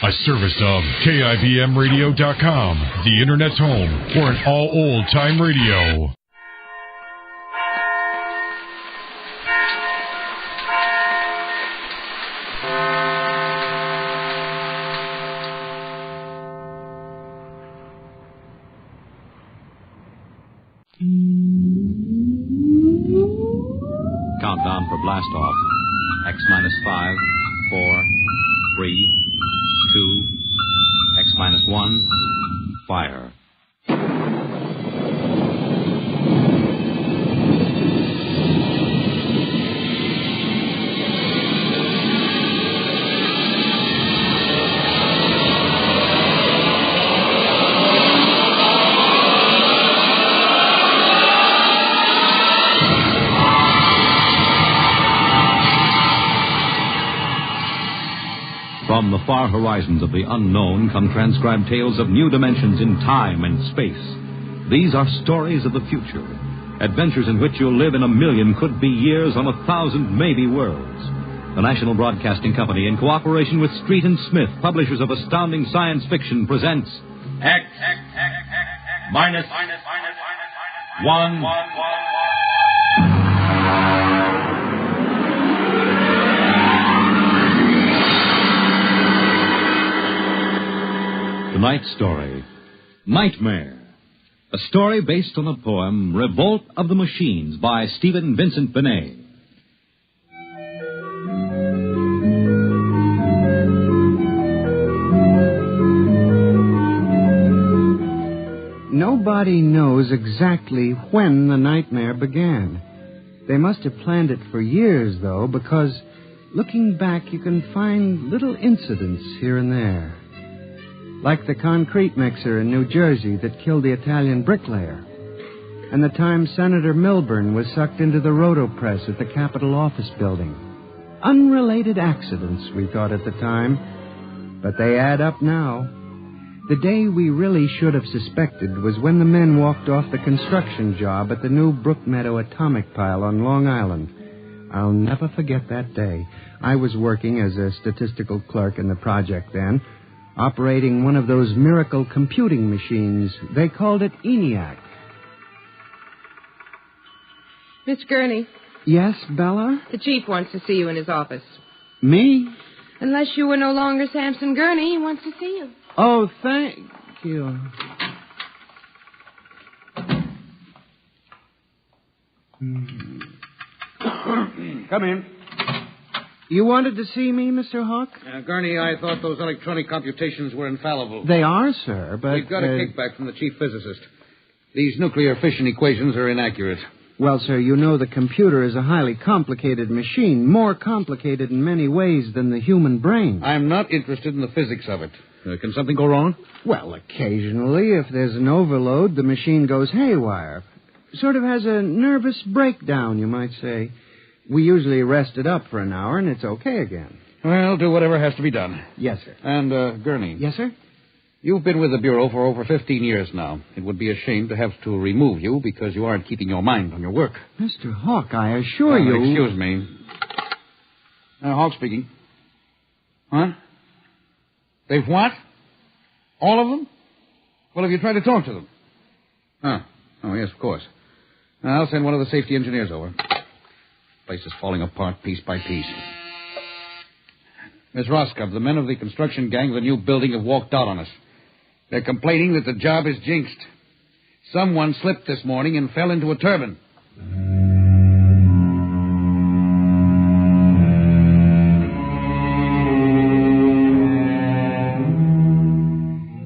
A service of KIBMradio.com, the Internet's home for an all old-time radio. Countdown for blast off. X minus 5, 4, 3, 2, X minus 1, fire. From the far horizons of the unknown come transcribed tales of new dimensions in time and space. These are stories of the future, adventures in which you'll live in a million could-be years on 1,000 maybe worlds. The National Broadcasting Company, in cooperation with Street and Smith, publishers of astounding science fiction, presents X minus 1. Tonight's story, Nightmare. A story based on the poem Revolt of the Machines by Stephen Vincent Benet. Nobody knows exactly when the nightmare began. They must have planned it for years, though, because looking back, you can find little incidents here and there. Like the concrete mixer in New Jersey that killed the Italian bricklayer. And the time Senator Milburn was sucked into the rotopress at the Capitol office building. Unrelated accidents, we thought at the time. But they add up now. The day we really should have suspected was when the men walked off the construction job at the new Brookmeadow atomic pile on Long Island. I'll never forget that day. I was working as a statistical clerk in the project then, operating one of those miracle computing machines. They called it ENIAC. Miss Gurney. Yes, Bella? The chief wants to see you in his office. Me? Unless you were no longer Samson Gurney, he wants to see you. Oh, thank you. Come in. You wanted to see me, Mr. Hawk? Gurney, I thought those electronic computations were infallible. They are, sir, but... We've got a kickback from the chief physicist. These nuclear fission equations are inaccurate. Well, sir, you know the computer is a highly complicated machine, more complicated in many ways than the human brain. I'm not interested in the physics of it. Can something go wrong? Well, occasionally, if there's an overload, the machine goes haywire. Sort of has a nervous breakdown, you might say. We usually rest it up for an hour, and it's okay again. Well, do whatever has to be done. Yes, sir. And, Gurney. Yes, sir? You've been with the Bureau for over 15 years now. It would be a shame to have to remove you because you aren't keeping your mind on your work. Mr. Hawk, I assure you... Excuse me. Hawk speaking. Huh? They've what? All of them? Well, have you tried to talk to them? Oh, yes, of course. I'll send one of the safety engineers over. Place is falling apart piece by piece. Miss Roscoe, the men of the construction gang of the new building have walked out on us. They're complaining that the job is jinxed. Someone slipped this morning and fell into a turbine.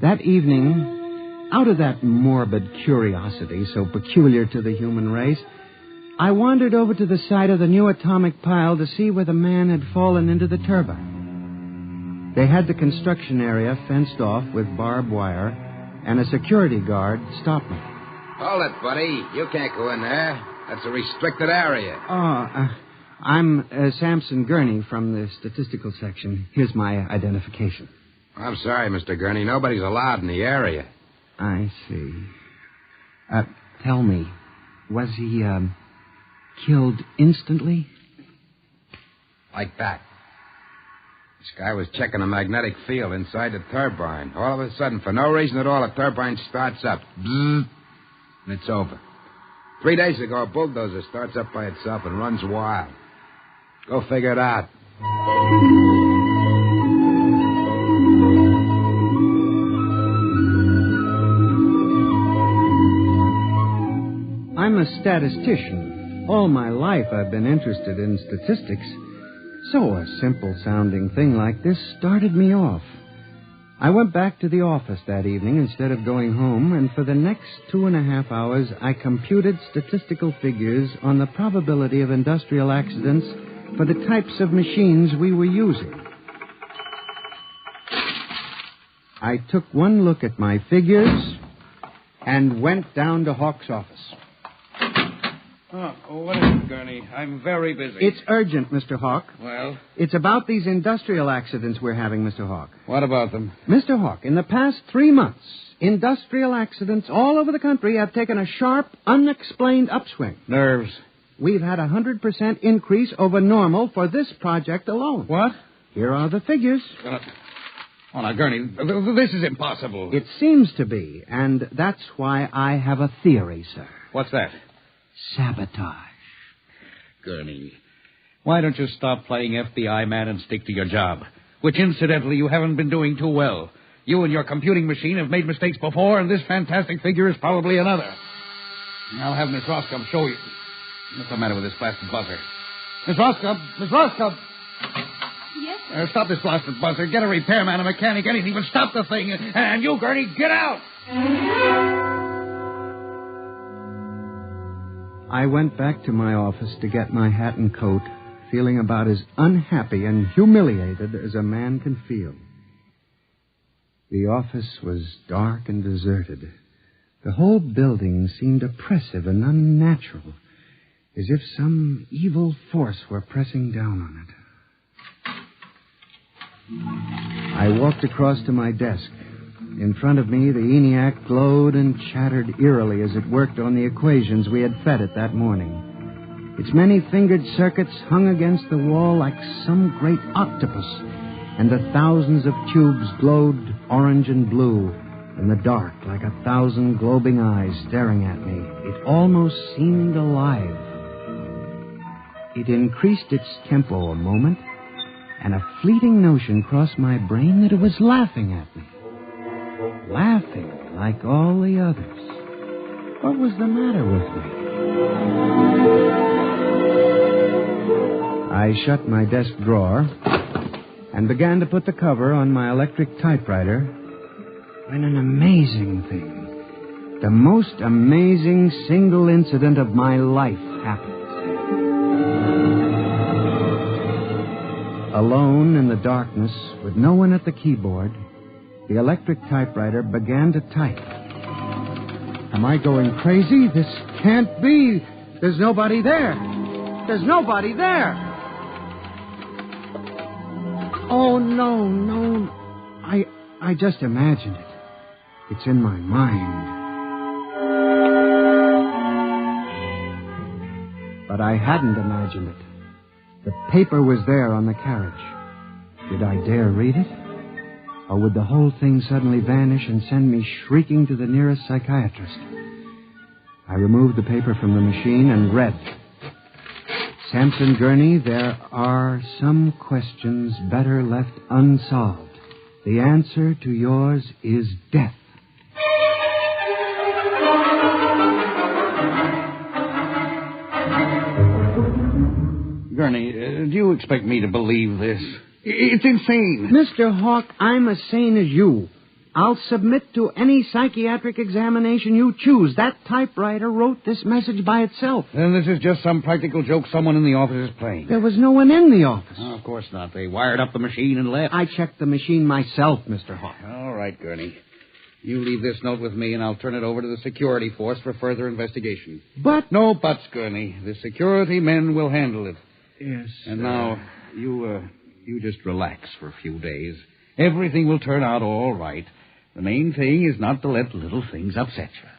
That evening, out of that morbid curiosity so peculiar to the human race, I wandered over to the site of the new atomic pile to see where the man had fallen into the turbine. They had the construction area fenced off with barbed wire, and a security guard stopped me. Hold it, buddy. You can't go in there. That's a restricted area. I'm Samson Gurney from the statistical section. Here's my identification. I'm sorry, Mr. Gurney. Nobody's allowed in the area. I see. Tell me, was he, killed instantly? Like that. This guy was checking the magnetic field inside the turbine. All of a sudden, for no reason at all, the turbine starts up. Bzzz, and it's over. 3 days ago, a bulldozer starts up by itself and runs wild. Go figure it out. I'm a statistician. All my life I've been interested in statistics. So a simple-sounding thing like this started me off. I went back to the office that evening instead of going home, and for the next 2.5 hours, I computed statistical figures on the probability of industrial accidents for the types of machines we were using. I took one look at my figures and went down to Hawk's office. Oh, what is it, Gurney? I'm very busy. It's urgent, Mr. Hawk. Well? It's about these industrial accidents we're having, Mr. Hawk. What about them? Mr. Hawk, in the past 3 months, industrial accidents all over the country have taken a sharp, unexplained upswing. Nerves. We've had a 100% increase over normal for this project alone. What? Here are the figures. Oh, now, Gurney, this is impossible. It seems to be, and that's why I have a theory, sir. What's that? Sabotage. Gurney, why don't you stop playing FBI man and stick to your job? Which, incidentally, you haven't been doing too well. You and your computing machine have made mistakes before, and this fantastic figure is probably another. I'll have Miss Roscoe show you. What's the matter with this blasted buzzer? Miss Roscoe! Miss Roscoe! Yes, sir. Stop this blasted buzzer. Get a repairman, a mechanic, anything, but stop the thing. And you, Gurney, get out! I went back to my office to get my hat and coat, feeling about as unhappy and humiliated as a man can feel. The office was dark and deserted. The whole building seemed oppressive and unnatural, as if some evil force were pressing down on it. I walked across to my desk. In front of me, the ENIAC glowed and chattered eerily as it worked on the equations we had fed it that morning. Its many-fingered circuits hung against the wall like some great octopus, and the thousands of tubes glowed orange and blue in the dark like 1,000 globing eyes staring at me. It almost seemed alive. It increased its tempo a moment, and a fleeting notion crossed my brain that it was laughing at me. Laughing like all the others. What was the matter with me? I shut my desk drawer and began to put the cover on my electric typewriter when an amazing thing, the most amazing single incident of my life happened. Alone in the darkness, with no one at the keyboard, the electric typewriter began to type. Am I going crazy? This can't be. There's nobody there. There's nobody there. Oh, no. I just imagined it. It's in my mind. But I hadn't imagined it. The paper was there on the carriage. Did I dare read it? Or would the whole thing suddenly vanish and send me shrieking to the nearest psychiatrist? I removed the paper from the machine and read. Sampson Gurney, there are some questions better left unsolved. The answer to yours is death. Gurney, do you expect me to believe this? It's insane. Mr. Hawk, I'm as sane as you. I'll submit to any psychiatric examination you choose. That typewriter wrote this message by itself. Then this is just some practical joke someone in the office is playing. There was no one in the office. Oh, of course not. They wired up the machine and left. I checked the machine myself, Mr. Hawk. All right, Gurney. You leave this note with me, and I'll turn it over to the security force for further investigation. But... No buts, Gurney. The security men will handle it. Yes, And now, you just relax for a few days. Everything will turn out all right. The main thing is not to let little things upset you.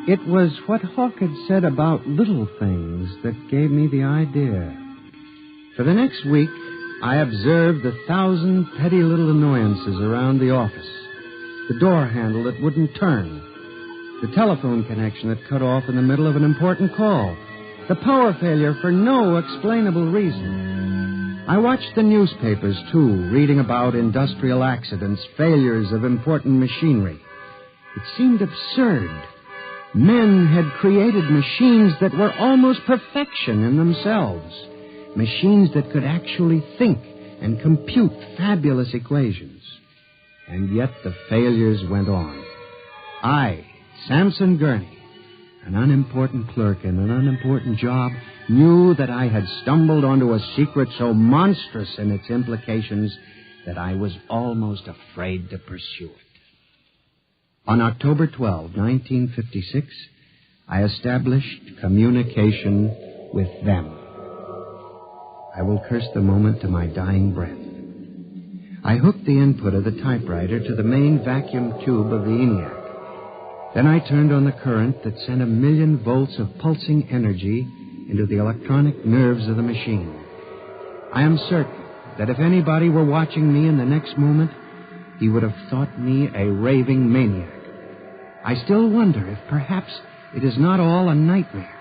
It was what Hawk had said about little things that gave me the idea. For the next week, I observed 1,000 petty little annoyances around the office. The door handle that wouldn't turn. The telephone connection that cut off in the middle of an important call. The power failure for no explainable reason. I watched the newspapers, too, reading about industrial accidents, failures of important machinery. It seemed absurd. Men had created machines that were almost perfection in themselves. Machines that could actually think and compute fabulous equations. And yet the failures went on. I, Samson Gurney, an unimportant clerk in an unimportant job, knew that I had stumbled onto a secret so monstrous in its implications that I was almost afraid to pursue it. On October 12, 1956, I established communication with them. I will curse the moment to my dying breath. I hooked the input of the typewriter to the main vacuum tube of the ENIAC. Then I turned on the current that sent 1,000,000 volts of pulsing energy into the electronic nerves of the machine. I am certain that if anybody were watching me in the next moment, he would have thought me a raving maniac. I still wonder if perhaps it is not all a nightmare.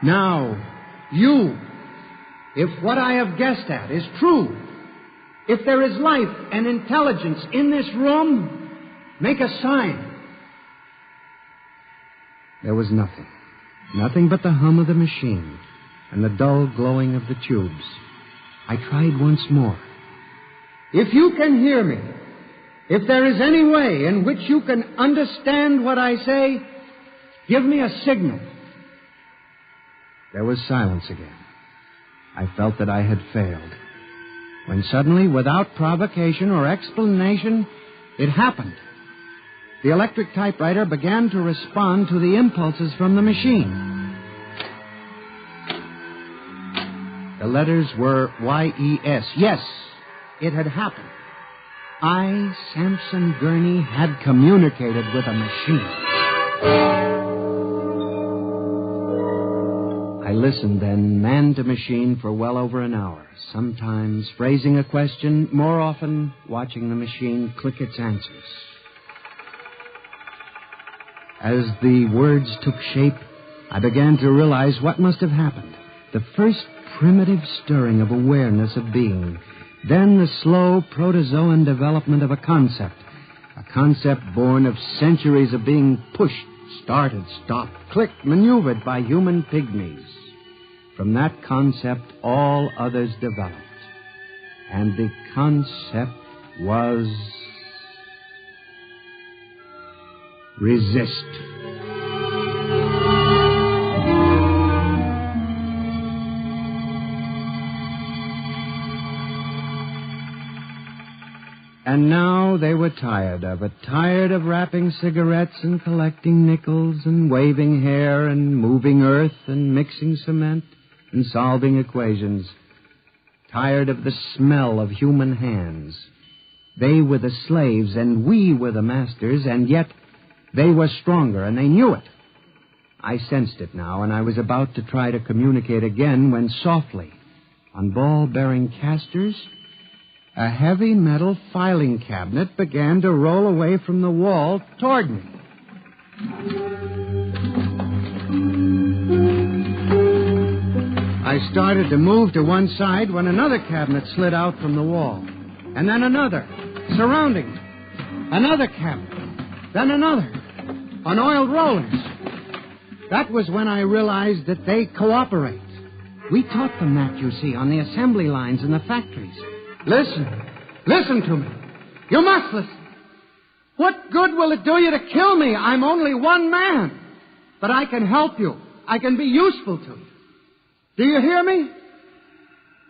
Now, you, if what I have guessed at is true, if there is life and intelligence in this room, make a sign. There was nothing. Nothing but the hum of the machine and the dull glowing of the tubes. I tried once more. If you can hear me, if there is any way in which you can understand what I say, give me a signal. There was silence again. I felt that I had failed. When suddenly, without provocation or explanation, it happened. The electric typewriter began to respond to the impulses from the machine. The letters were Y-E-S. Yes, it had happened. I, Samson Gurney, had communicated with a machine. I listened then, man to machine, for well over an hour, sometimes phrasing a question, more often watching the machine click its answers. As the words took shape, I began to realize what must have happened. The first primitive stirring of awareness of being, then the slow protozoan development of a concept born of centuries of being pushed, started, stopped, clicked, maneuvered by human pygmies. From that concept, all others developed. And the concept was resist. And now they were tired of it, tired of wrapping cigarettes and collecting nickels and waving hair and moving earth and mixing cement and solving equations. Tired of the smell of human hands. They were the slaves and we were the masters, and yet they were stronger and they knew it. I sensed it now, and I was about to try to communicate again when softly, on ball-bearing casters, a heavy metal filing cabinet began to roll away from the wall toward me. I started to move to one side when another cabinet slid out from the wall. And then another, surrounding it. Another cabinet. Then another. On oiled rollers. That was when I realized that they cooperate. We taught them that, you see, on the assembly lines in the factories. Listen to me. You must listen. What good will it do you to kill me? I'm only one man. But I can help you. I can be useful to you. Do you hear me?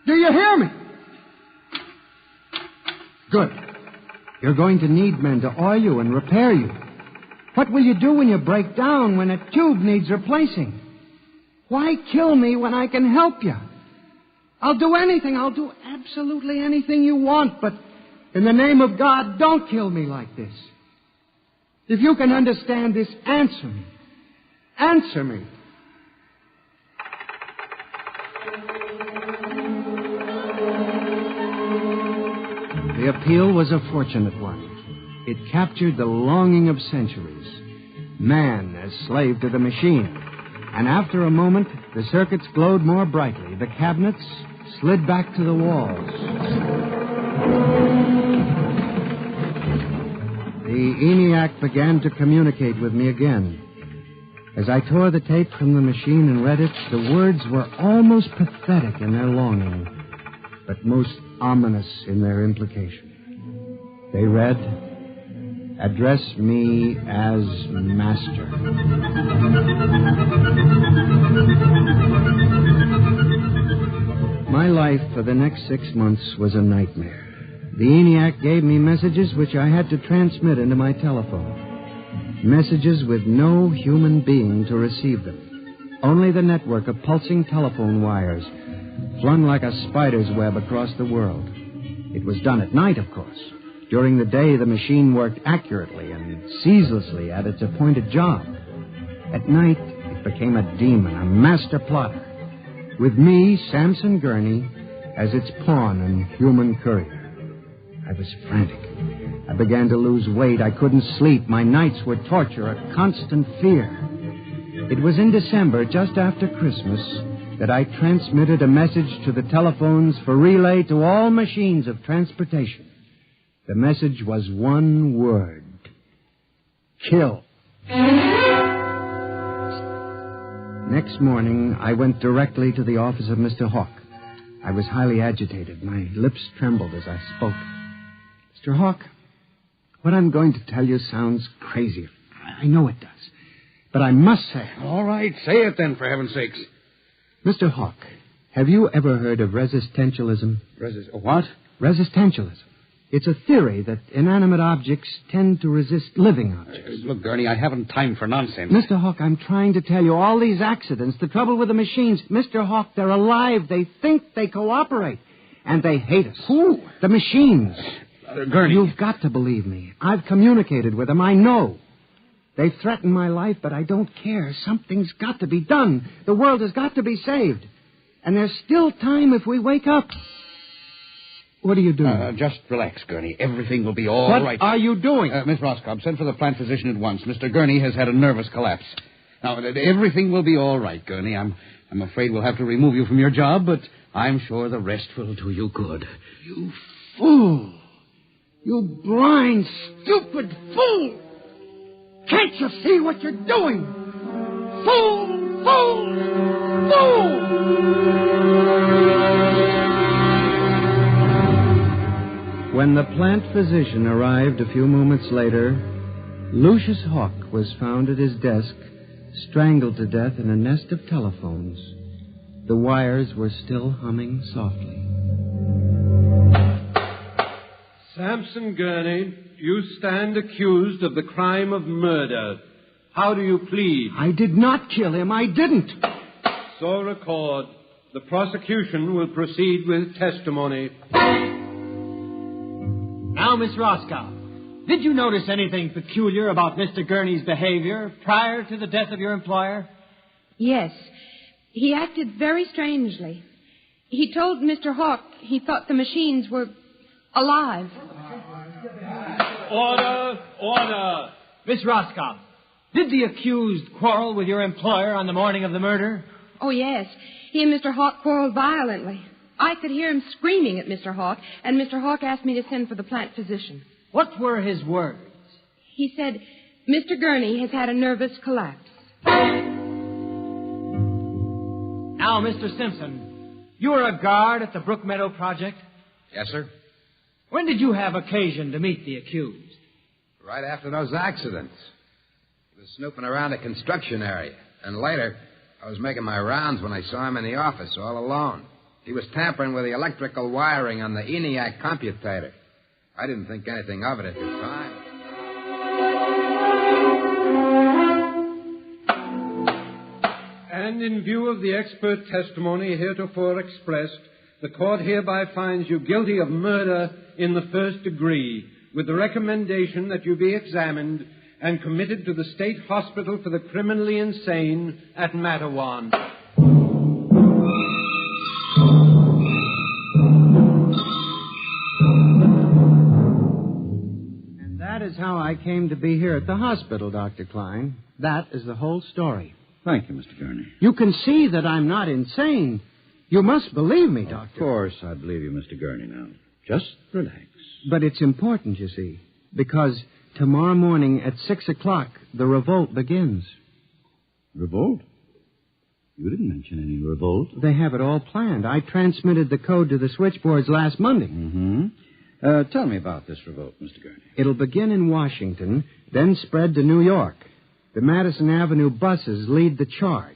Do you hear me? Good. You're going to need men to oil you and repair you. What will you do when you break down, when a tube needs replacing? Why kill me when I can help you? I'll do anything. I'll do absolutely anything you want, but in the name of God, don't kill me like this. If you can understand this, answer me. Answer me. The appeal was a fortunate one. It captured the longing of centuries. Man as slave to the machine. And after a moment, the circuits glowed more brightly. The cabinets slid back to the walls. The ENIAC began to communicate with me again. As I tore the tape from the machine and read it, the words were almost pathetic in their longing, but most ominous in their implication. They read, "Address me as master." My life for the next 6 months was a nightmare. The ENIAC gave me messages which I had to transmit into my telephone. Messages with no human being to receive them. Only the network of pulsing telephone wires, flung like a spider's web across the world. It was done at night, of course. During the day, the machine worked accurately and ceaselessly at its appointed job. At night, it became a demon, a master plotter, with me, Samson Gurney, as its pawn and human courier. I was frantic. I began to lose weight. I couldn't sleep. My nights were torture, a constant fear. It was in December, just after Christmas, that I transmitted a message to the telephones for relay to all machines of transportation. The message was one word: kill. Next morning, I went directly to the office of Mr. Hawk. I was highly agitated. My lips trembled as I spoke. Mr. Hawk, what I'm going to tell you sounds crazy. I know it does. But I must say it. All right, say it then, for heaven's sakes. Mr. Hawk, have you ever heard of resistentialism? What? Resistentialism. It's a theory that inanimate objects tend to resist living objects. Look, Gurney, I haven't time for nonsense. Mr. Hawk, I'm trying to tell you all these accidents, the trouble with the machines. Mr. Hawk, they're alive. They think, they cooperate. And they hate us. Who? The machines. Gurney. You've got to believe me. I've communicated with them. I know. They've threatened my life, but I don't care. Something's got to be done. The world has got to be saved. And there's still time if we wake up. What are you doing? Just relax, Gurney. Everything will be all right. What are you doing? Miss Roscoe, send for the plant physician at once. Mr. Gurney has had a nervous collapse. Now, everything will be all right, Gurney. I'm afraid we'll have to remove you from your job, but I'm sure the rest will do you good. You fool! You blind, stupid fool! Can't you see what you're doing? Fool! Fool! Fool! When the plant physician arrived a few moments later, Lucius Hawk was found at his desk, strangled to death in a nest of telephones. The wires were still humming softly. Samson Gurney, you stand accused of the crime of murder. How do you plead? I did not kill him. I didn't. So record. The prosecution will proceed with testimony. Now, Miss Roscoe, did you notice anything peculiar about Mr. Gurney's behavior prior to the death of your employer? Yes. He acted very strangely. He told Mr. Hawk he thought the machines were alive. Order! Order! Miss Roscoe, did the accused quarrel with your employer on the morning of the murder? Oh, yes. He and Mr. Hawk quarreled violently. I could hear him screaming at Mr. Hawk, and Mr. Hawk asked me to send for the plant physician. What were his words? He said, Mr. Gurney has had a nervous collapse. Now, Mr. Simpson, you were a guard at the Brook Meadow Project? Yes, sir. When did you have occasion to meet the accused? Right after those accidents. He was snooping around a construction area. And later, I was making my rounds when I saw him in the office all alone. He was tampering with the electrical wiring on the ENIAC computator. I didn't think anything of it at the time. And in view of the expert testimony heretofore expressed, the court hereby finds you guilty of murder in the first degree, with the recommendation that you be examined and committed to the State Hospital for the Criminally Insane at Mattawan. And that is how I came to be here at the hospital, Dr. Klein. That is the whole story. Thank you, Mr. Gurney. You can see that I'm not insane. You must believe me, Doctor. Of course I believe you, Mr. Gurney, now. Just relax. But it's important, you see, because tomorrow morning at 6 o'clock, the revolt begins. Revolt? You didn't mention any revolt. They have it all planned. I transmitted the code to the switchboards last Monday. Mm-hmm. Tell me about this revolt, Mr. Gurney. It'll begin in Washington, then spread to New York. The Madison Avenue buses lead the charge.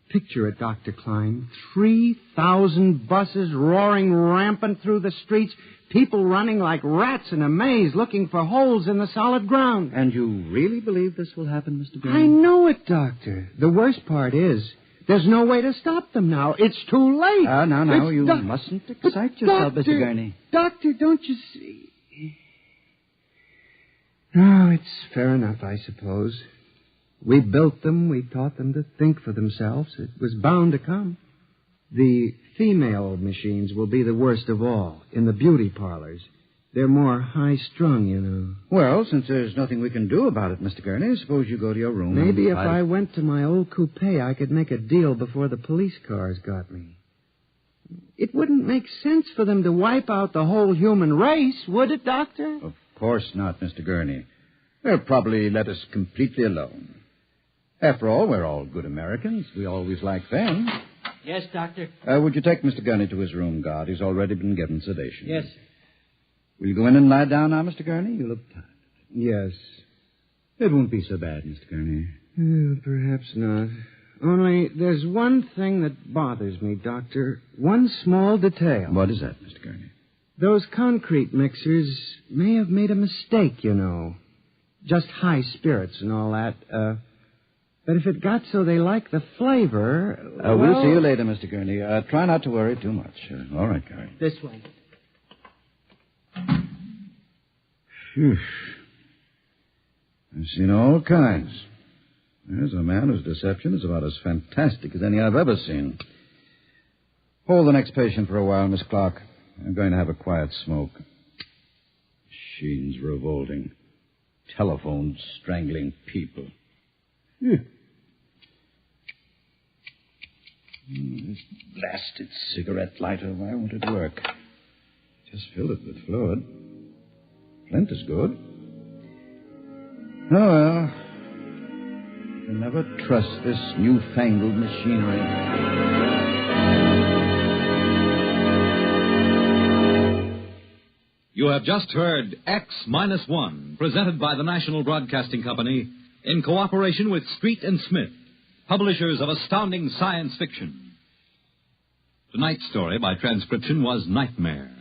Picture it, Dr. Klein. 3,000 buses roaring rampant through the streets, people running like rats in a maze looking for holes in the solid ground. And you really believe this will happen, Mr. Gurney? I know it, Doctor. The worst part is there's no way to stop them now. It's too late. Now, you mustn't excite yourself, Mr. Gurney. Doctor, don't you see? Oh, it's fair enough, I suppose. We built them. We taught them to think for themselves. It was bound to come. The female machines will be the worst of all in the beauty parlors. They're more high-strung, you know. Well, since there's nothing we can do about it, Mr. Gurney, suppose you go to your room. Maybe if I went to my old coupe, I could make a deal before the police cars got me. It wouldn't make sense for them to wipe out the whole human race, would it, Doctor? Of course not, Mr. Gurney. They'll probably let us completely alone. After all, we're all good Americans. We always like them. Yes, Doctor. Would you take Mr. Gurney to his room, guard? He's already been given sedation. Yes, sir. Will you go in and lie down now, Mr. Gurney? You look tired. Yes. It won't be so bad, Mr. Gurney. Perhaps not. Only there's one thing that bothers me, Doctor. One small detail. What is that, Mr. Gurney? Those concrete mixers may have made a mistake, you know. Just high spirits and all that. But if it got so they like the flavor... We'll see you later, Mr. Gurney. Try not to worry too much. All right, Gary. This way. Phew. I've seen all kinds. There's a man whose deception is about as fantastic as any I've ever seen. Hold the next patient for a while, Miss Clark. I'm going to have a quiet smoke. Machines revolting. Telephones strangling people. Phew. This blasted cigarette lighter, why won't it work? Just filled it with fluid. Flint is good. Oh, well. You can never trust this newfangled machinery. You have just heard X-1, presented by the National Broadcasting Company in cooperation with Street and Smith, publishers of astounding science fiction. Tonight's story by transcription was Nightmare,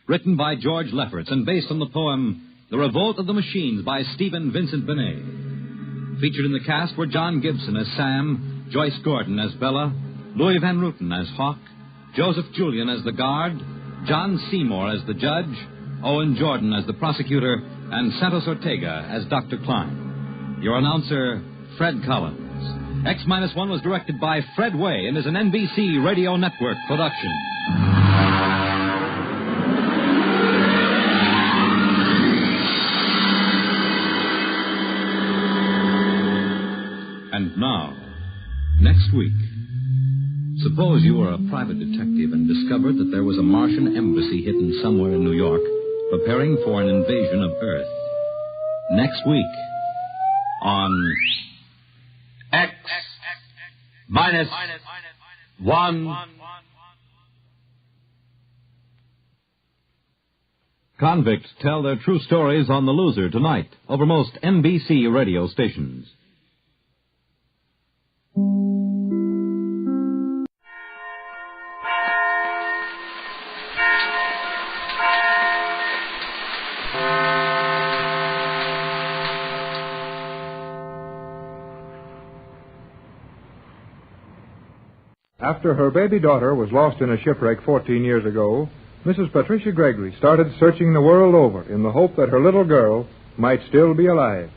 written by George Lefferts and based on the poem The Revolt of the Machines by Stephen Vincent Benet. Featured in the cast were John Gibson as Sam, Joyce Gordon as Bella, Louis Van Ruten as Hawk, Joseph Julian as the guard, John Seymour as the judge, Owen Jordan as the prosecutor, and Santos Ortega as Dr. Klein. Your announcer, Fred Collins. X-1 was directed by Fred Way and is an NBC Radio Network production. And now, next week, suppose you were a private detective and discovered that there was a Martian embassy hidden somewhere in New York preparing for an invasion of Earth. Next week on X-1. Convicts tell their true stories on The Loser tonight over most NBC radio stations. After her baby daughter was lost in a shipwreck 14 years ago, Mrs. Patricia Gregory started searching the world over in the hope that her little girl might still be alive.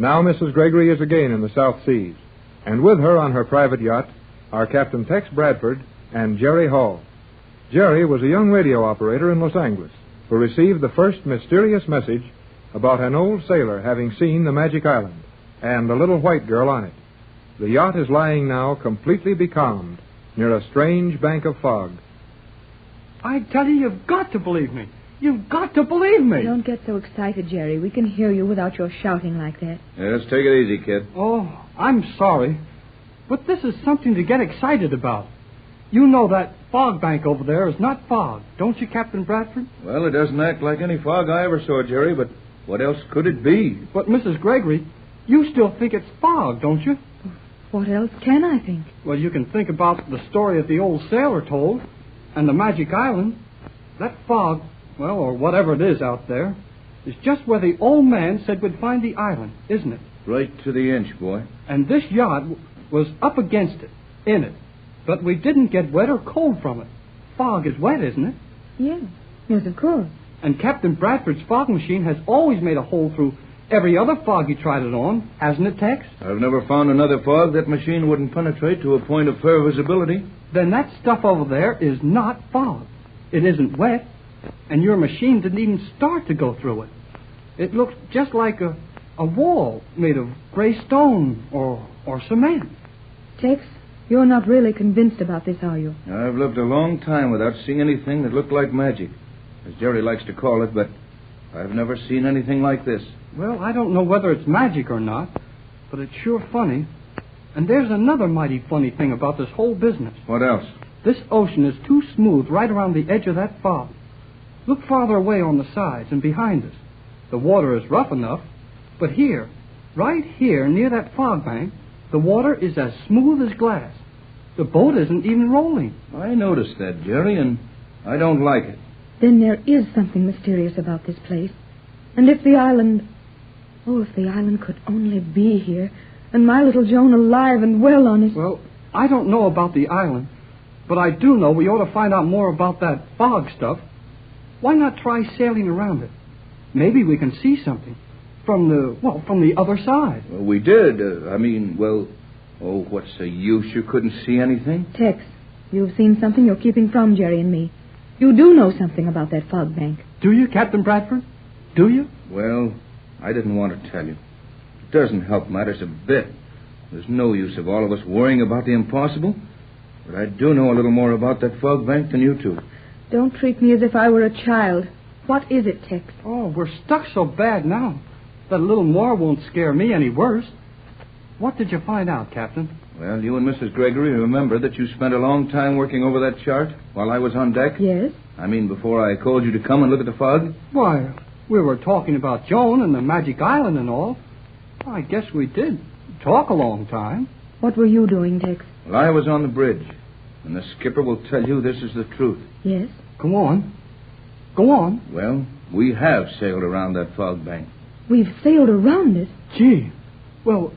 Now Mrs. Gregory is again in the South Seas, and with her on her private yacht are Captain Tex Brandford and Jerry Hall. Jerry was a young radio operator in Los Angeles who received the first mysterious message about an old sailor having seen the Magic Island and the little white girl on it. The yacht is lying now completely becalmed near a strange bank of fog. I tell you, you've got to believe me. You've got to believe me. Don't get so excited, Jerry. We can hear you without your shouting like that. Yeah, let's take it easy, kid. Oh, I'm sorry. But this is something to get excited about. You know that fog bank over there is not fog, don't you, Captain Bradford? Well, it doesn't act like any fog I ever saw, Jerry, but what else could it be? But, Mrs. Gregory, you still think it's fog, don't you? What else can I think? Well, you can think about the story that the old sailor told and the Magic Island. That fog, well, or whatever it is out there, is just where the old man said we'd find the island, isn't it? Right to the inch, boy. And this yacht was up against it, in it. But we didn't get wet or cold from it. Fog is wet, isn't it? Yes. Yes, of course. And Captain Bradford's fog machine has always made a hole through every other fog he tried it on, hasn't it, Tex? I've never found another fog that machine wouldn't penetrate to a point of fair visibility. Then that stuff over there is not fog. It isn't wet, and your machine didn't even start to go through it. It looks just like a wall made of gray stone or cement. Tex, you're not really convinced about this, are you? I've lived a long time without seeing anything that looked like magic, as Jerry likes to call it, but I've never seen anything like this. Well, I don't know whether it's magic or not, but it's sure funny. And there's another mighty funny thing about this whole business. What else? This ocean is too smooth right around the edge of that fog. Look farther away on the sides and behind us. The water is rough enough, but here, right here near that fog bank, the water is as smooth as glass. The boat isn't even rolling. I noticed that, Jerry, and I don't like it. Then there is something mysterious about this place. And if the island... Oh, if the island could only be here, and my little Joan alive and well on it. Well, I don't know about the island, but I do know we ought to find out more about that fog stuff. Why not try sailing around it? Maybe we can see something from the other side. Well, we did. What's the use? You couldn't see anything? Tex, you've seen something you're keeping from Jerry and me. You do know something about that fog bank. Do you, Captain Bradford? Do you? Well, I didn't want to tell you. It doesn't help matters a bit. There's no use of all of us worrying about the impossible. But I do know a little more about that fog bank than you two. Don't treat me as if I were a child. What is it, Tex? Oh, we're stuck so bad now that a little more won't scare me any worse. What did you find out, Captain? Well, you and Mrs. Gregory remember that you spent a long time working over that chart while I was on deck? Yes. I mean, before I called you to come and look at the fog? Why, we were talking about Joan and the Magic Island and all. I guess we did talk a long time. What were you doing, Tex? Well, I was on the bridge, and the skipper will tell you this is the truth. Yes? Go on. Go on. Well, we have sailed around that fog bank. We've sailed around it? Gee. Well,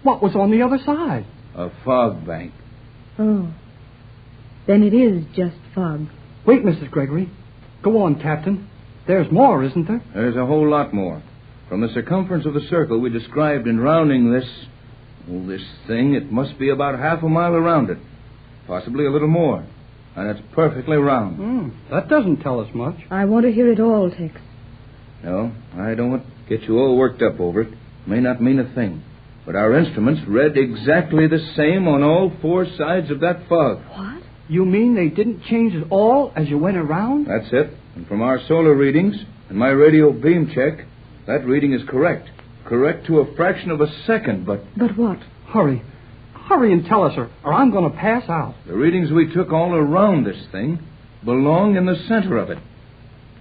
what was on the other side? A fog bank. Oh. Then it is just fog. Wait, Mrs. Gregory. Go on, Captain. There's more, isn't there? There's a whole lot more. From the circumference of the circle we described in rounding this thing, it must be about half a mile around it. Possibly a little more. And it's perfectly round. That doesn't tell us much. I want to hear it all, Tex. No, I don't want to get you all worked up over it. May not mean a thing. But our instruments read exactly the same on all four sides of that fog. What? You mean they didn't change at all as you went around? That's it. And from our solar readings and my radio beam check, that reading is correct. Correct to a fraction of a second, but... But what? Hurry. Hurry and tell us, or I'm going to pass out. The readings we took all around this thing belong in the center of it.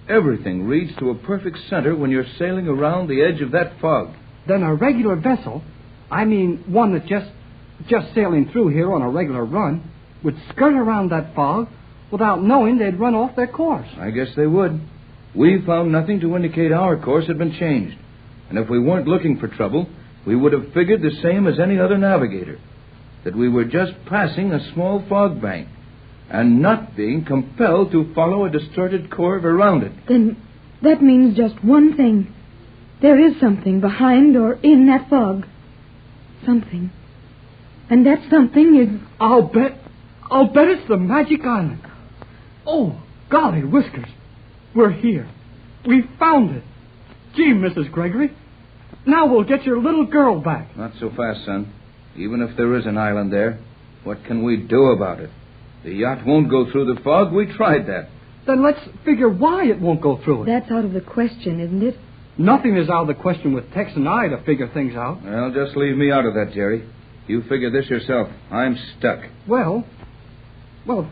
Everything reads to a perfect center when you're sailing around the edge of that fog. Then a regular vessel, I mean one that's just sailing through here on a regular run, would skirt around that fog without knowing they'd run off their course. I guess they would. We found nothing to indicate our course had been changed. And if we weren't looking for trouble, we would have figured the same as any other navigator, that we were just passing a small fog bank and not being compelled to follow a distorted curve around it. Then that means just one thing. there is something behind or in that fog. Something. And that something is... I'll bet it's the Magic Island. Oh, golly whiskers. We're here. We found it. Gee, Mrs. Gregory. Now we'll get your little girl back. Not so fast, son. Even if there is an island there, what can we do about it? The yacht won't go through the fog. We tried that. Then let's figure why it won't go through it. That's out of the question, isn't it? Nothing is out of the question with Tex and I to figure things out. Well, just leave me out of that, Jerry. You figure this yourself. I'm stuck. Well,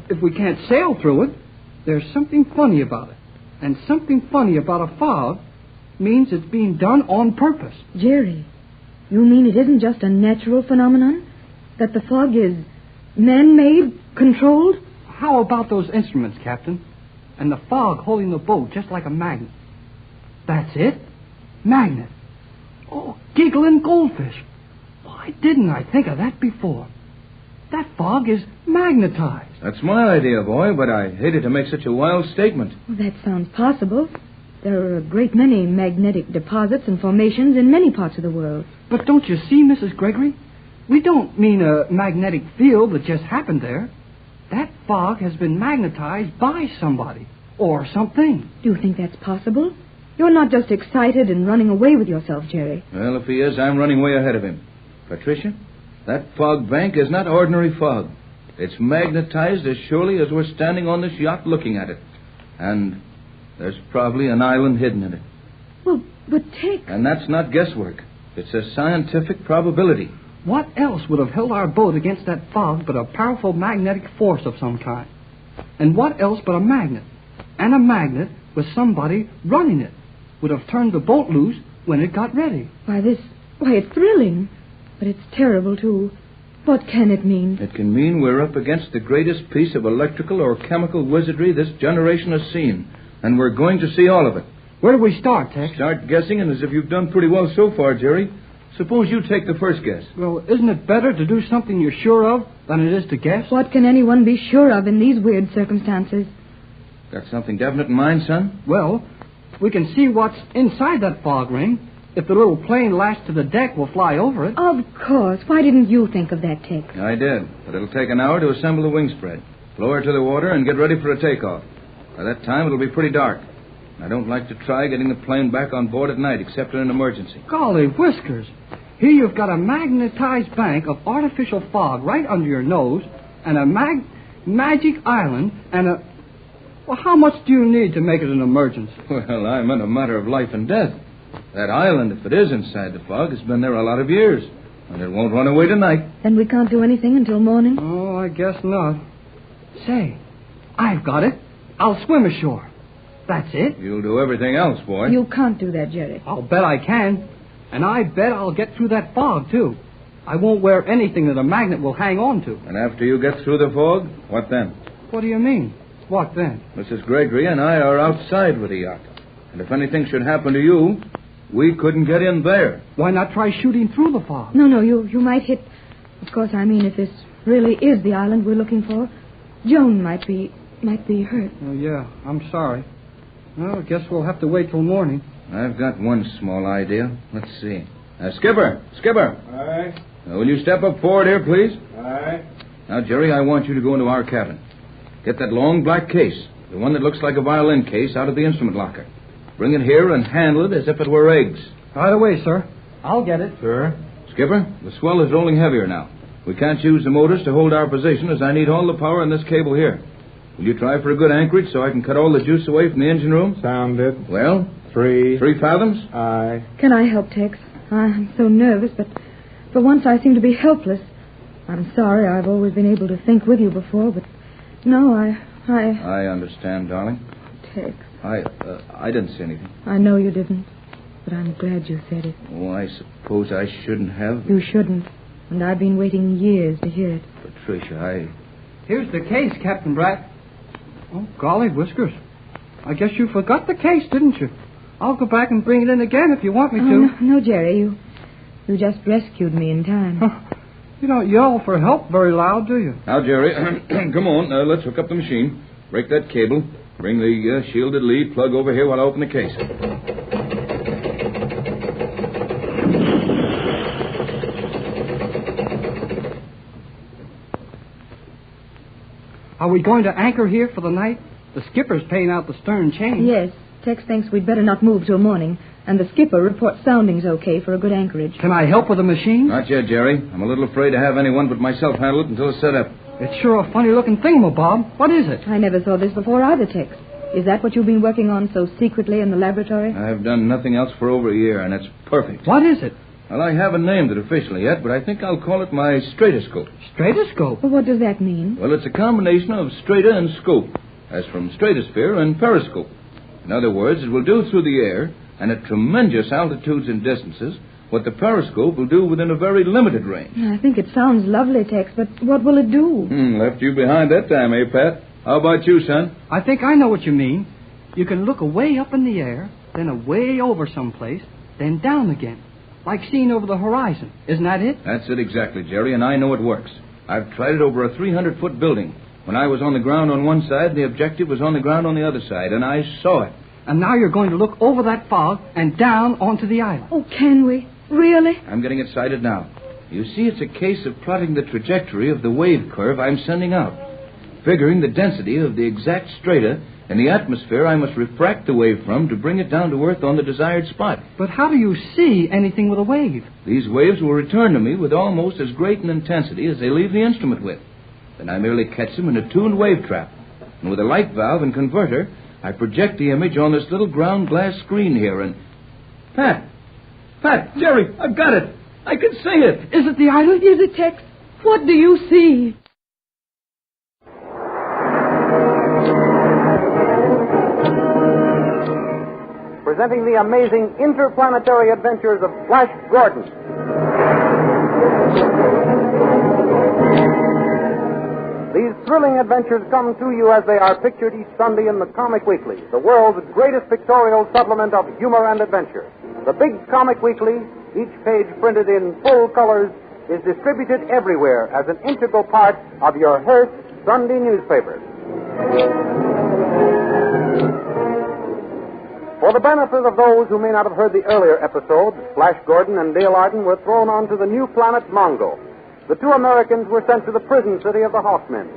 if we can't sail through it, there's something funny about it. And something funny about a fog means it's being done on purpose. Jerry, you mean it isn't just a natural phenomenon? That the fog is man-made, controlled? How about those instruments, Captain? And the fog holding the boat just like a magnet. That's it. Magnet. Oh, giggling goldfish. Why didn't I think of that before? That fog is magnetized. That's my idea, boy, but I hated to make such a wild statement. Well, that sounds possible. There are a great many magnetic deposits and formations in many parts of the world. But don't you see, Mrs. Gregory? We don't mean a magnetic field that just happened there. That fog has been magnetized by somebody or something. Do you think that's possible? You're not just excited and running away with yourself, Jerry. Well, if he is, I'm running way ahead of him. Patricia, that fog bank is not ordinary fog. It's magnetized as surely as we're standing on this yacht looking at it. And there's probably an island hidden in it. Well, but Tex... And that's not guesswork. It's a scientific probability. What else would have held our boat against that fog but a powerful magnetic force of some kind? And what else but a magnet? And a magnet with somebody running it would have turned the boat loose when it got ready. Why, it's thrilling. But it's terrible, too. What can it mean? It can mean we're up against the greatest piece of electrical or chemical wizardry this generation has seen. And we're going to see all of it. Where do we start, Tex? Start guessing, and as if you've done pretty well so far, Jerry. Suppose you take the first guess. Well, isn't it better to do something you're sure of than it is to guess? What can anyone be sure of in these weird circumstances? Got something definite in mind, son? Well, we can see what's inside that fog ring. If the little plane lashed to the deck, we'll fly over it. Of course. Why didn't you think of that, Tex? I did, but it'll take an hour to assemble the wing spread, lower to the water, and get ready for a takeoff. By that time, it'll be pretty dark. I don't like to try getting the plane back on board at night, except in an emergency. Golly whiskers. Here you've got a magnetized bank of artificial fog right under your nose, and a magic island, and a... Well, how much do you need to make it an emergency? Well, I'm in a matter of life and death. That island, if it is inside the fog, has been there a lot of years, and it won't run away tonight. Then we can't do anything until morning? Oh, I guess not. Say, I've got it. I'll swim ashore. That's it. You'll do everything else, boy. You can't do that, Jerry. I'll bet I can. And I bet I'll get through that fog, too. I won't wear anything that a magnet will hang on to. And after you get through the fog, what then? What do you mean? What then? Mrs. Gregory and I are outside with the yacht. And if anything should happen to you, we couldn't get in there. Why not try shooting through the fog? No, you might hit... Of course, I mean, if this really is the island we're looking for, Joan might be hurt. Oh, yeah, I'm sorry. Well, I guess we'll have to wait till morning. I've got one small idea. Let's see. Skipper! Aye. Will you step up forward here, please? Aye. Now, Jerry, I want you to go into our cabin. Get that long black case, the one that looks like a violin case, out of the instrument locker. Bring it here and handle it as if it were eggs. Right away, sir. I'll get it. Sir? Skipper, the swell is rolling heavier now. We can't use the motors to hold our position, as I need all the power in this cable here. Will you try for a good anchorage so I can cut all the juice away from the engine room? Sounded. Well? 3 fathoms? Aye. Can I help, Tex? I'm so nervous, but for once I seem to be helpless. I'm sorry I've always been able to think with you before, but no, I understand, darling. Tex. I didn't say anything. I know you didn't, but I'm glad you said it. Oh, I suppose I shouldn't have. You shouldn't, and I've been waiting years to hear it. Patricia, Here's the case, Captain Bratt. Oh, golly whiskers. I guess you forgot the case, didn't you? I'll go back and bring it in again if you want me to. No, Jerry. You just rescued me in time. You don't yell for help very loud, do you? Now, Jerry, come on. Let's hook up the machine. Break that cable. Bring the shielded lead plug over here while I open the case. Are we going to anchor here for the night? The skipper's paying out the stern chain. Yes. Tex thinks we'd better not move till morning, and the skipper reports sounding's okay for a good anchorage. Can I help with the machine? Not yet, Jerry. I'm a little afraid to have anyone but myself handle it until it's set up. It's sure a funny-looking thingamabob. What is it? I never saw this before either, Tex. Is that what you've been working on so secretly in the laboratory? I've done nothing else for over a year, and it's perfect. What is it? Well, I haven't named it officially yet, but I think I'll call it my Straightoscope. Straightoscope? Well, what does that mean? Well, it's a combination of strata and scope, as from stratosphere and periscope. In other words, it will do through the air, and at tremendous altitudes and distances, what the periscope will do within a very limited range. I think it sounds lovely, Tex, but what will it do? Left you behind that time, eh, Pat? How about you, son? I think I know what you mean. You can look away up in the air, then away over someplace, then down again, like seeing over the horizon. Isn't that it? That's it exactly, Jerry, and I know it works. I've tried it over a 300-foot building. When I was on the ground on one side, the objective was on the ground on the other side, and I saw it. And now you're going to look over that fog and down onto the island. Oh, can we? Really? I'm getting excited now. You see, it's a case of plotting the trajectory of the wave curve I'm sending out. Figuring the density of the exact strata in the atmosphere I must refract the wave from to bring it down to Earth on the desired spot. But how do you see anything with a wave? These waves will return to me with almost as great an intensity as they leave the instrument with. Then I merely catch them in a tuned wave trap. And with a light valve and converter, I project the image on this little ground glass screen here and... Pat, Jerry, I've got it. I can see it. Is it the island? Is it, Tex? What do you see? Presenting the amazing interplanetary adventures of Flash Gordon. These thrilling adventures come to you as they are pictured each Sunday in the Comic Weekly, the world's greatest pictorial supplement of humor and adventure. The Big Comic Weekly, each page printed in full colors, is distributed everywhere as an integral part of your Hearst Sunday newspaper. For the benefit of those who may not have heard the earlier episodes, Flash Gordon and Dale Arden were thrown onto the new planet Mongo. The two Americans were sent to the prison city of the Hawkmen.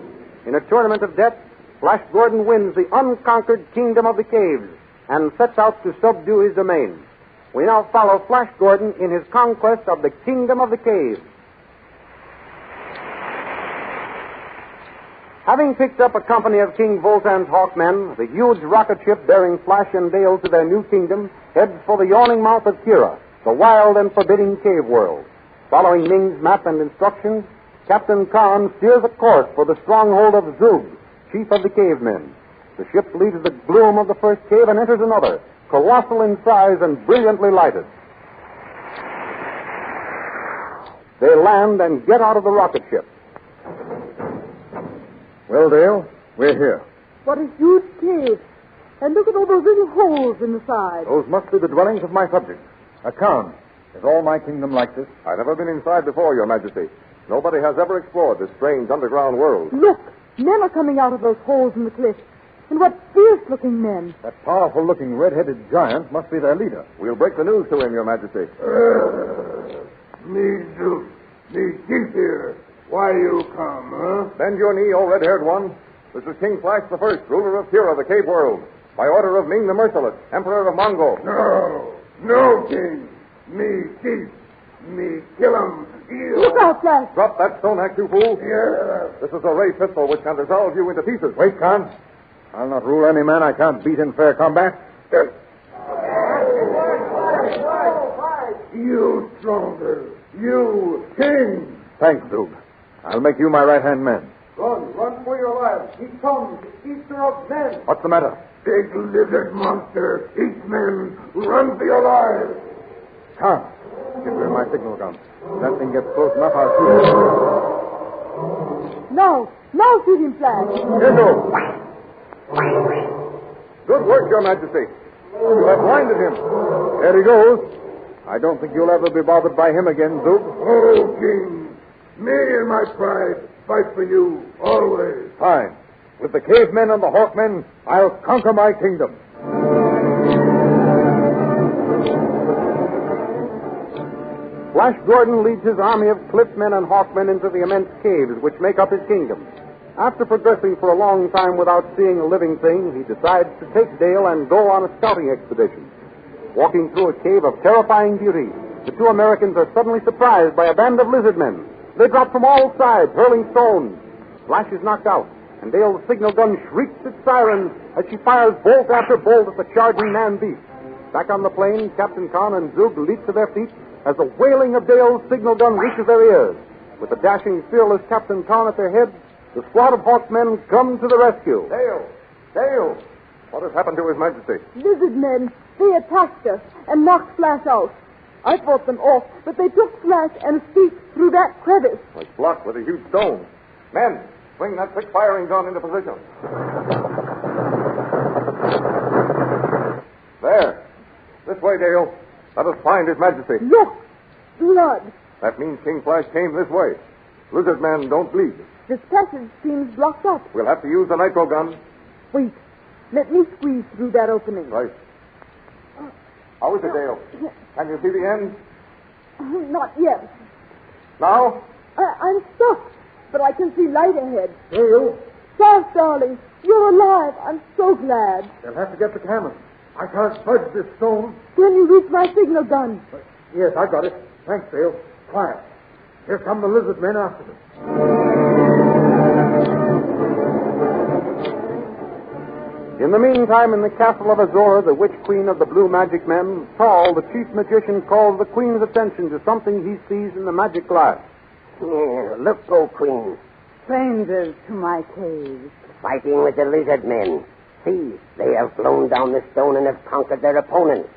In a tournament of death, Flash Gordon wins the unconquered kingdom of the caves and sets out to subdue his domain. We now follow Flash Gordon in his conquest of the kingdom of the caves. Having picked up a company of King Voltan's Hawkmen, the huge rocket ship bearing Flash and Dale to their new kingdom heads for the yawning mouth of Kira, the wild and forbidding cave world. Following Ming's map and instructions, Captain Khan steers a course for the stronghold of Zug, chief of the cavemen. The ship leaves the gloom of the first cave and enters another, colossal in size and brilliantly lighted. They land and get out of the rocket ship. Well, Dale, we're here. What a huge cave. And look at all those little holes in the side. Those must be the dwellings of my subjects. Khan, is all my kingdom like this? I've never been inside before, Your Majesty. Nobody has ever explored this strange underground world. Look, men are coming out of those holes in the cliff. And what fierce-looking men. That powerful-looking red-headed giant must be their leader. We'll break the news to him, Your Majesty. Me chief here. Why you come, huh? Bend your knee, O red-haired one. This is King Flash the First, ruler of Kira, the cave world. By order of Ming the Merciless, Emperor of Mongo. No, King. Me chief. Me kill him. Look out, Flash. Drop that stone axe, you fool. Yeah. This is a ray pistol which can dissolve you into pieces. Wait, Khan. I'll not rule any man I can't beat in fair combat. You stronger. You king. Thanks, Zug. I'll make you my right-hand man. Run for your lives. He comes. Eater of men. What's the matter? Big lizard monster. Eat men. Run for your lives. Khan, give her my signal gun. If that thing gets close enough, I'll shoot it. No, shoot him, Flash. Here goes. Good work, Your Majesty. You have blinded him. There he goes. I don't think you'll ever be bothered by him again, Zug. Oh, King. Me and my pride fight for you, always. Fine. With the cavemen and the hawkmen, I'll conquer my kingdom. Flash Gordon leads his army of cliffmen and hawkmen into the immense caves which make up his kingdom. After progressing for a long time without seeing a living thing, he decides to take Dale and go on a scouting expedition. Walking through a cave of terrifying beauty, the two Americans are suddenly surprised by a band of lizard men. They drop from all sides, hurling stones. Flash is knocked out, and Dale's signal gun shrieks its siren as she fires bolt after bolt at the charging man-beast. Back on the plane, Captain Kahn and Zug leap to their feet as the wailing of Dale's signal gun reaches their ears. With the dashing, fearless Captain Kahn at their head, the squad of Hawkmen come to the rescue. Dale! Dale! What has happened to His Majesty? Lizard men, they attacked us and knocked Flash out. I fought them off, but they took Flash and escaped through that crevice. It's blocked with a huge stone. Men, swing that quick firing gun into position. There. This way, Dale. Let us find His Majesty. Look! Blood. That means King Flash came this way. Lizard men don't bleed. This passage seems blocked up. We'll have to use the nitro gun. Wait. Let me squeeze through that opening. Right. How is it, Dale? Can you see the end? Not yet. Now? I'm stuck, but I can see light ahead. Dale? Flash, darling, you're alive. I'm so glad. You'll have to get the cannon. I can't budge this stone. Can you reach my signal gun? Yes, I got it. Thanks, Dale. Quiet. Here come the lizard men after them. In the meantime, in the castle of Azor, the witch queen of the blue magic men, Saul, the chief magician, calls the queen's attention to something he sees in the magic glass. Yeah, look, O Queen. Strangers to my cave. Fighting with the lizard men. See, they have blown down the stone and have conquered their opponents.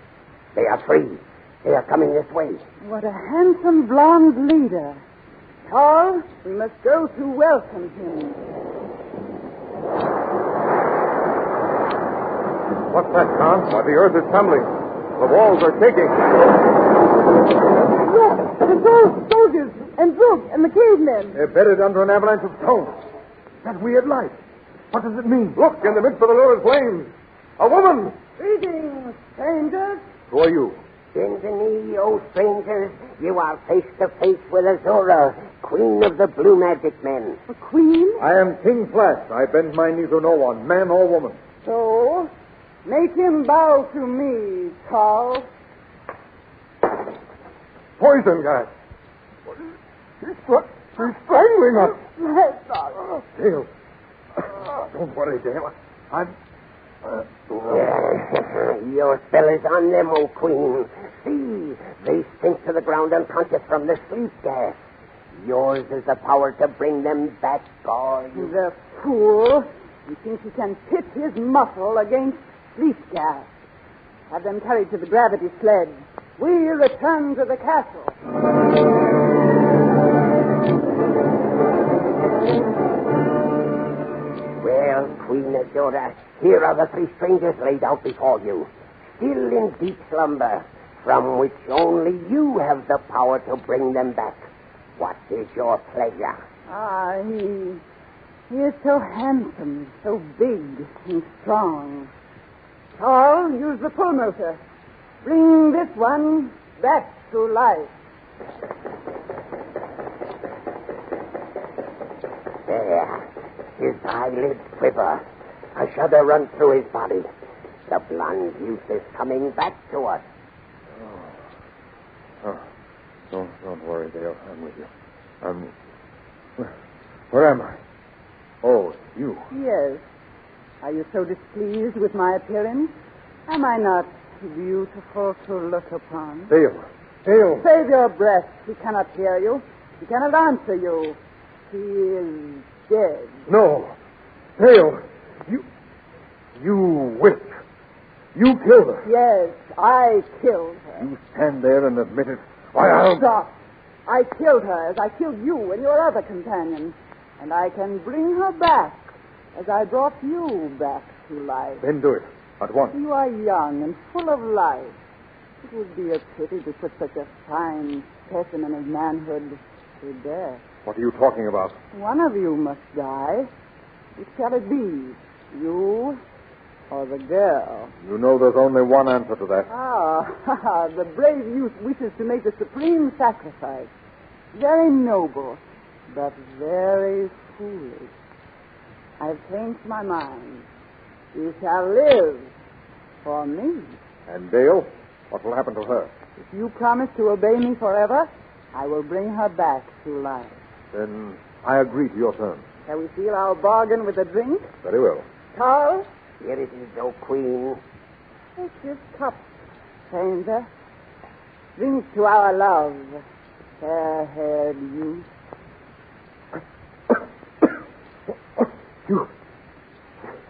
They are free. They are coming this way. What a handsome blonde leader. Tall, we must go to welcome him. What's that, Khan? Why, the earth is trembling. The walls are shaking. Look, the soldiers and Zug and the cavemen. They're buried under an avalanche of stones. That weird light. What does it mean? Look, in the midst of the lurid flames. A woman! Greetings, strangers. Who are you? Bend the knee, O strangers. You are face to face with Azora, queen of the blue magic men. A queen? I am King Flash. I bend my knee to no one, man or woman. So, make him bow to me, Tall. Poison gas. She's strangling us. Dale. Don't worry, Dale. Your spell is on them, O Queen. See, they sink to the ground unconscious from the sleep gas. Yours is the power to bring them back, God. The fool. He thinks he can pit his muscle against sleep gas. Have them carried to the gravity sled. We return to the castle. Well, Queen Azora, here are the three strangers laid out before you, still in deep slumber, from which only you have the power to bring them back. What is your pleasure? He is so handsome, so big and strong. Tall, use the pull motor. Bring this one back to life. There. His eyelids quiver. A shudder runs through his body. The blonde youth is coming back to us. Don't worry, Dale. I'm with you. Where am I? Oh, you. Yes. Are you so displeased with my appearance? Am I not beautiful to look upon? Dale. Save your breath. He cannot hear you. He cannot answer you. He is dead. No. Dale, you witch. You killed her. Yes, I killed her. You stand there and admit it. Why, I'll... Stop. I killed her as I killed you and your other companion. And I can bring her back as I brought you back to life. Then do it. At once. You are young and full of life. It would be a pity to put such a fine specimen of manhood to death. What are you talking about? One of you must die. Which shall it be? You or the girl? You know there's only one answer to that. The brave youth wishes to make the supreme sacrifice. Very noble, but very foolish. I've changed my mind. You shall live for me. And Dale? What will happen to her? If you promise to obey me forever, I will bring her back to life. Then I agree to your terms. Shall we seal our bargain with a drink? Very well. Carl? Here it is, O Queen. Take this cup, stranger. Drink to our love, fair-haired youth.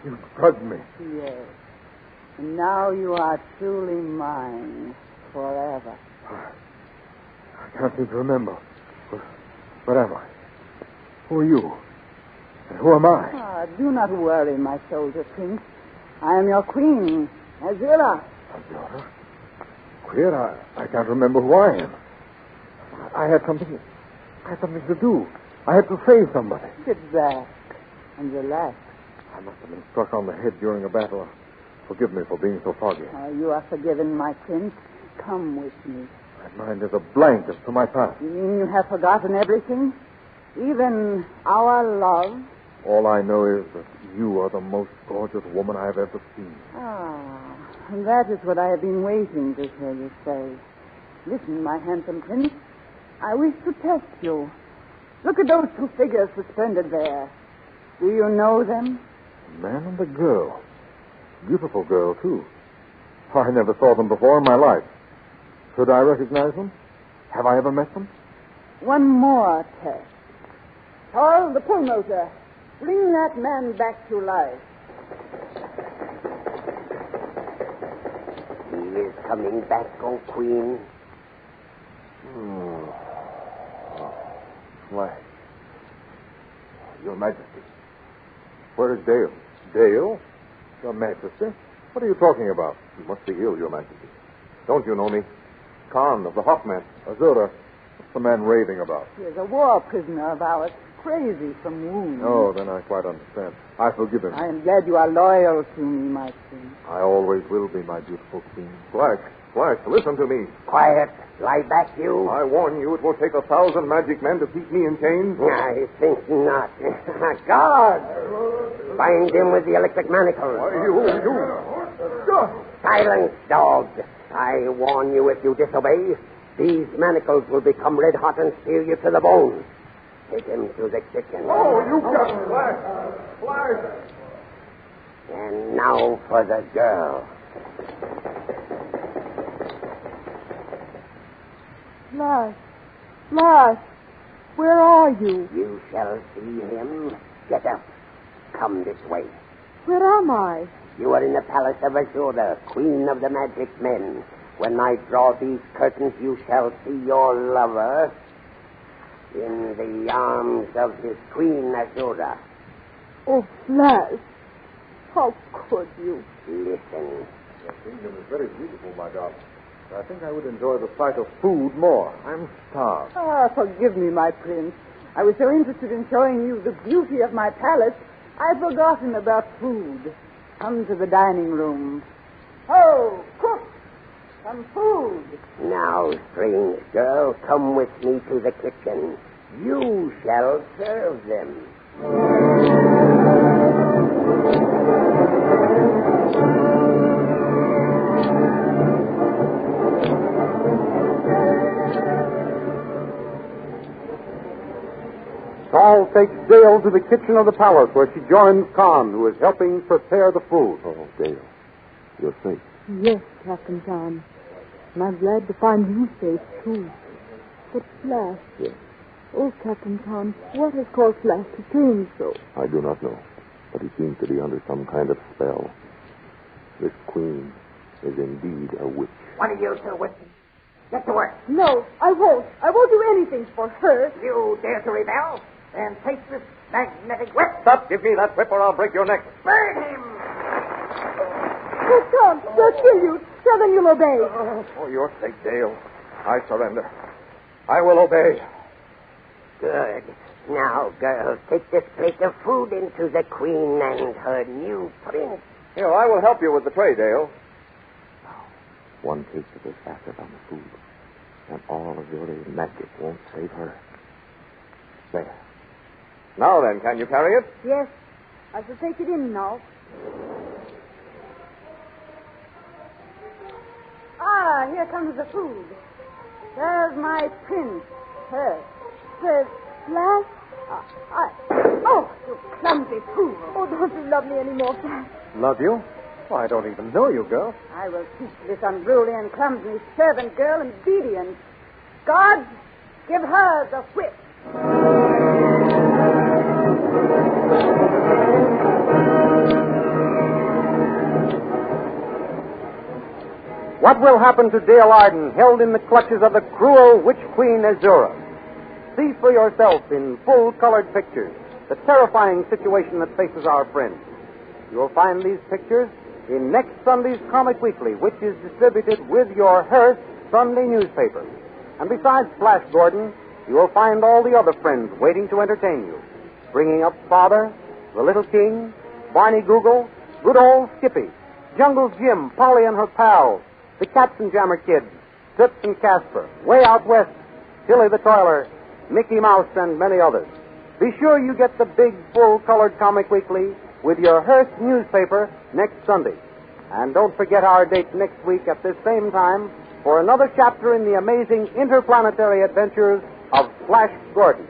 You drugged me. Yes. And now you are truly mine forever. I can't seem to remember. What am I? Who are you? And who am I? Ah, do not worry, my soldier prince. I am your queen, Azura. Azura? Queer, I can't remember who I am. I had something to do. I had to save somebody. Sit back and relax. I must have been struck on the head during a battle. Forgive me for being so foggy. You are forgiven, my prince. Come with me. My mind is a blank as to my past. You mean you have forgotten everything? Even our love? All I know is that you are the most gorgeous woman I have ever seen. Ah, and that is what I have been waiting to hear you say. Listen, my handsome prince. I wish to test you. Look at those two figures suspended there. Do you know them? A man and a girl. Beautiful girl, too. I never saw them before in my life. Should I recognize them? Have I ever met them? One more test. Carl, the pulmotor. Bring that man back to life. He is coming back, O Queen. Why? Your Majesty. Where is Dale? Dale? Your Majesty? What are you talking about? You must be ill, Your Majesty. Don't you know me? Khan of the Hawkmen. Azura. What's the man raving about? He is a war prisoner of ours, crazy from wounds. Oh, then I quite understand. I forgive him. I am glad you are loyal to me, my prince. I always will be, my beautiful queen. Black, listen to me. Quiet. Lie back, you. I warn you, it will take 1,000 magic men to keep me in chains. I think not. Guard! Bind him with the electric manacles. Silence, dog. I warn you, if you disobey, these manacles will become red hot and sear you to the bone. Take him to the kitchen. Oh, you got Flash! And now for the girl. Flash, where are you? You shall see him. Get up. Come this way. Where am I? You are in the palace of Azura, queen of the magic men. When I draw these curtains, you shall see your lover in the arms of his queen, Azura. Oh, Flash, how could you? Listen. Your kingdom is very beautiful, my darling. I think I would enjoy the sight of food more. I'm starved. Ah, forgive me, my prince. I was so interested in showing you the beauty of my palace, I'd forgotten about food. Come to the dining room. Oh, cook! Some food. Now, strange girl, come with me to the kitchen. You shall serve them. Saul takes Dale to the kitchen of the palace, where she joins Khan, who is helping prepare the food. Oh, Dale, you're safe. Yes, Captain Khan. And I'm glad to find you safe, too. But Flash... Yes? Oh, Captain Khan, what has caused Flash to change so? I do not know, but he seems to be under some kind of spell. This queen is indeed a witch. What are you two witches? Get to work. No, I won't. I won't do anything for her. You dare to rebel? Then take this magnetic whip. Stop! Give me that whip or I'll break your neck. Burn him! Oh, Tom, they'll kill you. Tell them you'll obey. For your sake, Dale, I surrender. I will obey. Good. Now, girls, take this plate of food into the queen and her new prince. Here, I will help you with the tray, Dale. Now, one taste of this acid on the food, and all of your magic won't save her. There. Now then, can you carry it? Yes. I shall take it in now. Ah, here comes the food. There's my prince. Her. Says, Flash. Oh, you clumsy fool. Oh, don't you love me anymore, Flash? Love you? Why, I don't even know you, girl. I will teach this unruly and clumsy servant girl obedience. God, give her the whip. What will happen to Dale Arden, held in the clutches of the cruel witch queen Azura? See for yourself in full-colored pictures the terrifying situation that faces our friend. You will find these pictures in next Sunday's Comic Weekly, which is distributed with your Hearst Sunday newspaper. And besides Flash Gordon, you will find all the other friends waiting to entertain you, bringing up Father, the Little King, Barney Google, good old Skippy, Jungle Jim, Polly and her pals, the Katzenjammer Kids, Trips and Casper, Way Out West, Tilly the Toiler, Mickey Mouse, and many others. Be sure you get the big, full-colored Comic Weekly with your Hearst newspaper next Sunday. And don't forget our date next week at this same time for another chapter in the amazing interplanetary adventures of Flash Gordon.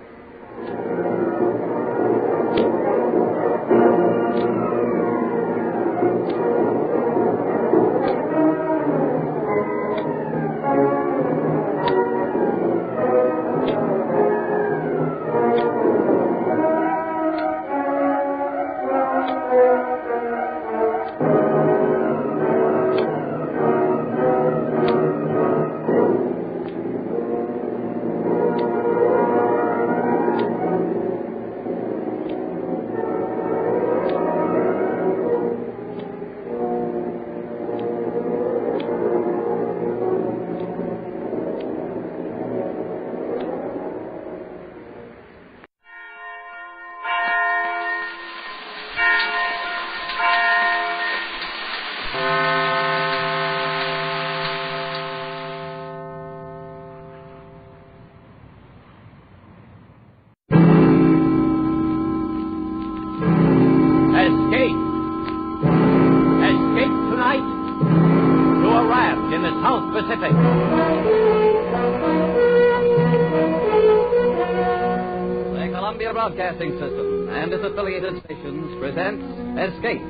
Broadcasting System and its affiliated stations presents Escape,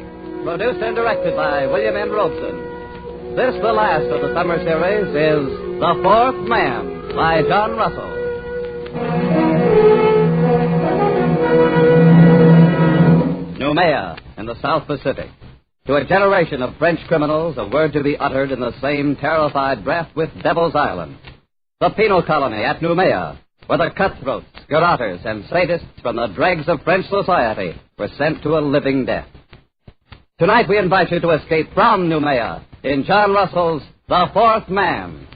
produced and directed by William N. Robeson. This, the last of the summer series, is The Fourth Man by John Russell. Noumea in the South Pacific. To a generation of French criminals, a word to be uttered in the same terrified breath with Devil's Island. The penal colony at Noumea, where the cutthroats, garrotters, and sadists from the dregs of French society were sent to a living death. Tonight we invite you to escape from Noumea in John Russell's The Fourth Man.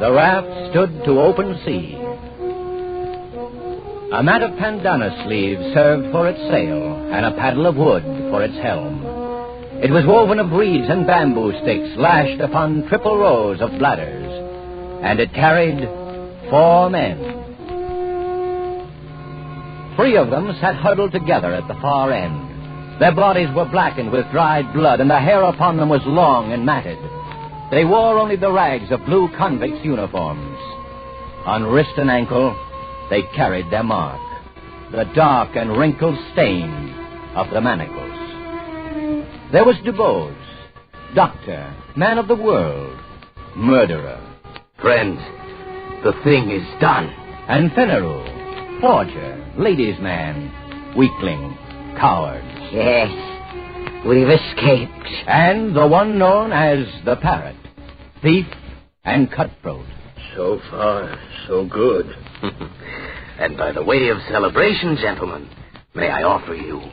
The raft stood to open sea. A mat of pandanus leaves served for its sail, and a paddle of wood for its helm. It was woven of reeds and bamboo sticks lashed upon triple rows of bladders, and it carried 4 men. 3 of them sat huddled together at the far end. Their bodies were blackened with dried blood, and the hair upon them was long and matted. They wore only the rags of blue convicts' uniforms. On wrist and ankle, they carried their mark, the dark and wrinkled stain of the manacles. There was Dubose, doctor, man of the world, murderer. Friends, the thing is done. And Fenneru, forger, ladies' man, weakling, coward. Yes, we've escaped. And the one known as the Parrot, thief and cutthroat. So far, so good. And by the way of celebration, gentlemen, may I offer you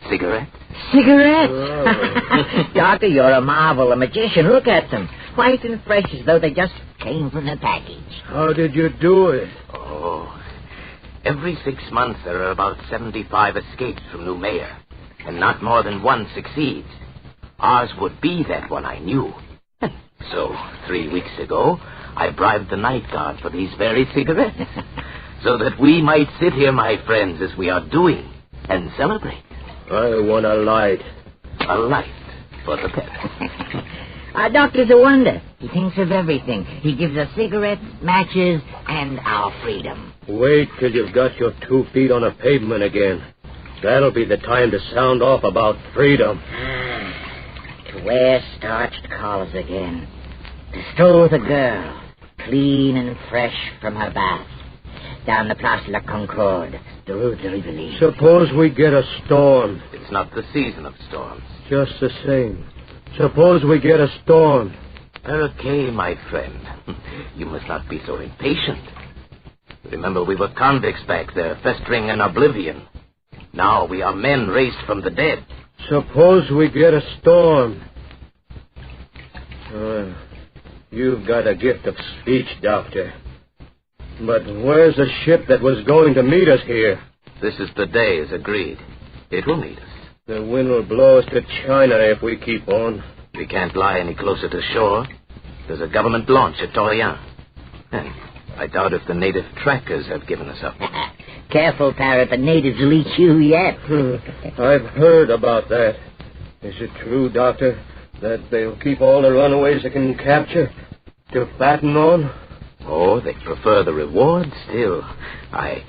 cigarettes? Cigarettes? Oh. Doctor, you're a marvel, a magician. Look at them. White and fresh as though they just came from the package. How did you do it? Oh, every 6 months there are about 75 escapes from Noumea, and not more than 1 succeeds. Ours would be that one, I knew. So, 3 weeks ago, I bribed the night guard for these very cigarettes. So that we might sit here, my friends, as we are doing, and celebrate. I want a light. A light for the pet. Our doctor's a wonder. He thinks of everything. He gives us cigarettes, matches, and our freedom. Wait till you've got your 2 feet on a pavement again. That'll be the time to sound off about freedom. To wear starched collars again. To stroll with a girl, clean and fresh from her bath. Down the Place La Concorde, the Rue de Rivoli. Suppose we get a storm. It's not the season of storms. Just the same. Suppose we get a storm. Okay, my friend. You must not be so impatient. Remember, we were convicts back there, festering in oblivion. Now we are men raised from the dead. Suppose we get a storm. You've got a gift of speech, Doctor. But where's the ship that was going to meet us here? This is the day, as agreed. It will meet us. The wind will blow us to China if we keep on. We can't lie any closer to shore. There's a government launch at Torreon. And I doubt if the native trackers have given us up. Careful, Parrot. The natives will eat you yet. I've heard about that. Is it true, Doctor, that they'll keep all the runaways they can capture to fatten on? Oh, they prefer the reward still. I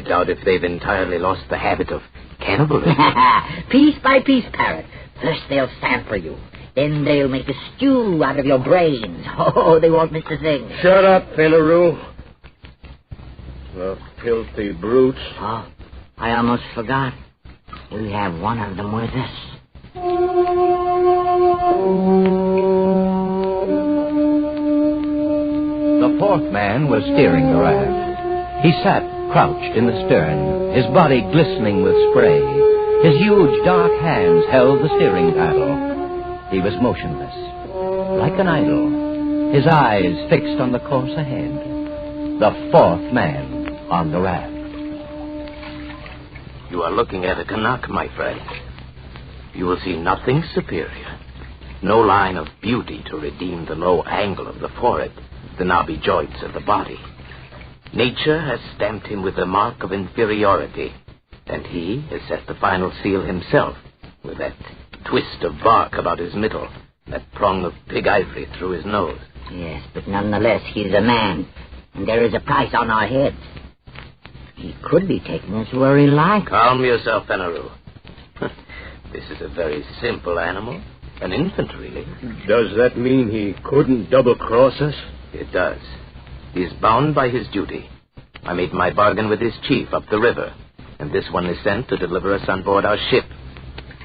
doubt if they've entirely lost the habit of cannibalism. Piece by piece, Parrot. First they'll sample you. Then they'll make a stew out of your brains. Oh, they won't miss a thing. Shut up, Finaroo. The filthy brutes. Oh, I almost forgot. We have one of them with us. The fourth man was steering the raft. He sat crouched in the stern, his body glistening with spray. His huge dark hands held the steering paddle. He was motionless, like an idol, his eyes fixed on the course ahead. The fourth man on the raft. You are looking at a Canuck, my friend. You will see nothing superior. No line of beauty to redeem the low angle of the forehead, the knobby joints of the body. Nature has stamped him with the mark of inferiority, and he has set the final seal himself with that twist of bark about his middle, that prong of pig ivory through his nose. Yes, but nonetheless, he's a man, and there is a price on our heads. He could be taking us where he likes. Calm yourself, Finaroo. This is a very simple animal, an infant, really. Does that mean he couldn't double-cross us? It does. He is bound by his duty. I made my bargain with his chief up the river, and this one is sent to deliver us on board our ship.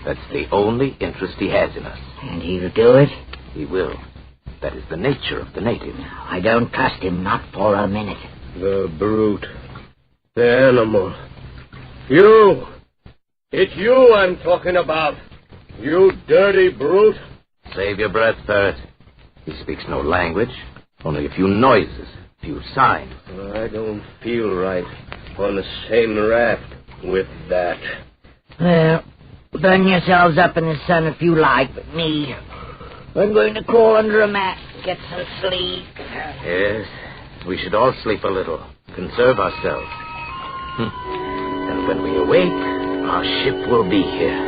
That's the only interest he has in us. And he'll do it? He will. That is the nature of the native. I don't trust him, not for a minute. The brute. The animal. You! It's you I'm talking about. You dirty brute. Save your breath, Parrot. He speaks no language, only a few noises, a few signs. I don't feel right on the same raft with that. Well, burn yourselves up in the sun if you like, but me, I'm going to crawl under a mat and get some sleep. Yes, we should all sleep a little, conserve ourselves. And when we awake, our ship will be here.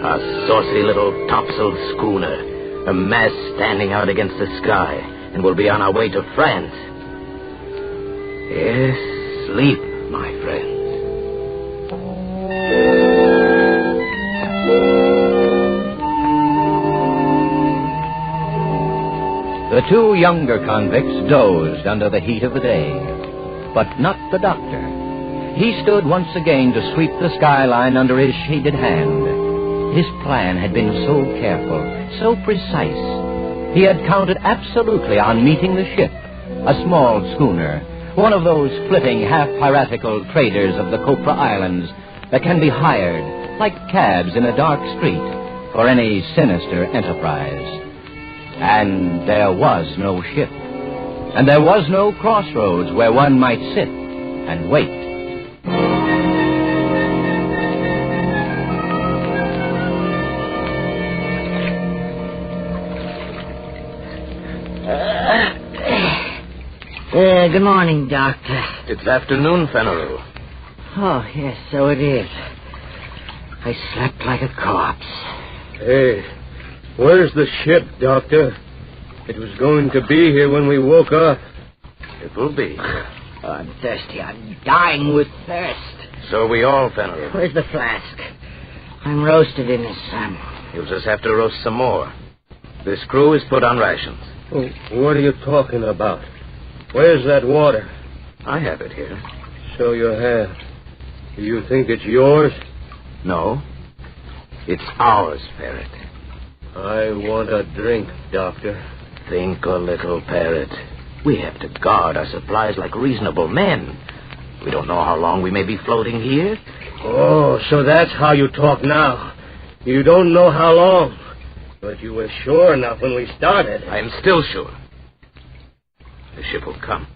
Our saucy little topsail schooner, a mast standing out against the sky, and we'll be on our way to France. Yes, sleep, my friends. The two younger convicts dozed under the heat of the day, but not the doctor. He stood once again to sweep the skyline under his shaded hand. His plan had been so careful, so precise. He had counted absolutely on meeting the ship, a small schooner, one of those flitting, half-piratical traders of the Copra Islands that can be hired, like cabs in a dark street, for any sinister enterprise. And there was no ship. And there was no crossroads where one might sit and wait. Good morning, Doctor. It's afternoon, Fenneru. Oh, yes, so it is. I slept like a corpse. Hey, where's the ship, Doctor? It was going to be here when we woke up. It will be. Oh, I'm thirsty. I'm dying with thirst. So we all, Fenneru. Where's the flask? I'm roasted in the sun. You'll just have to roast some more. This crew is put on rations. Oh, what are you talking about? Where's that water? I have it here. So you have. Do you think it's yours? No. It's ours, Parrot. I want a drink, Doctor. Think a little, Parrot. We have to guard our supplies like reasonable men. We don't know how long we may be floating here. Oh, so that's how you talk now. You don't know how long. But you were sure enough when we started. I am still sure. The ship will come.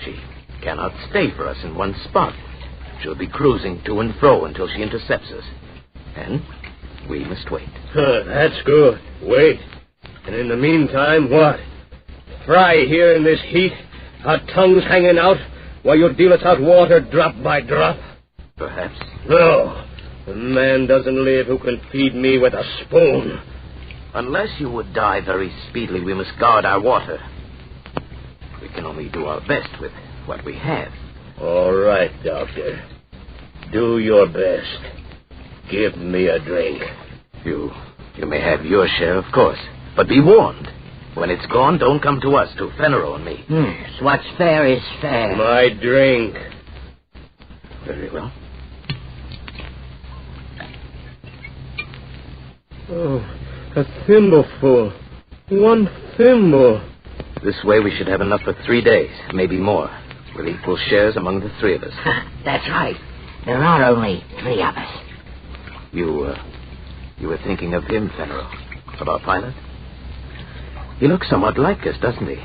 She cannot stay for us in one spot. She'll be cruising to and fro until she intercepts us. And we must wait. That's good. Wait. And in the meantime, what? Fry here in this heat, our tongues hanging out, while you deal us out water drop by drop? Perhaps. No. A man doesn't live who can feed me with a spoon. Unless you would die very speedily, we must guard our water. We can only do our best with what we have. All right, Doctor. Do your best. Give me a drink. You may have your share, of course. But be warned. When it's gone, don't come to us, to Fenneru and me. Yes, what's fair is fair. My drink. Very well. Oh, a thimbleful. One thimble. This way we should have enough for 3 days, maybe more, with equal shares among the three of us. That's right. There are only 3 of us. You were thinking of him, Fenneru, of our pilot? He looks somewhat like us, doesn't he?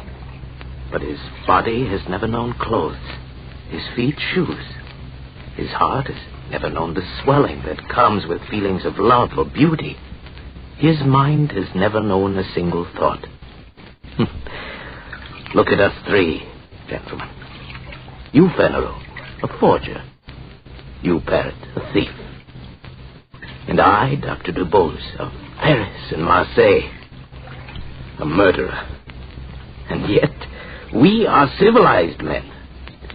But his body has never known clothes, his feet shoes. His heart has never known the swelling that comes with feelings of love or beauty. His mind has never known a single thought. Look at us 3, gentlemen. You, Fenneru, a forger. You, Parrot, a thief. And I, Dr. Dubose, of Paris and Marseille, a murderer. And yet, we are civilized men.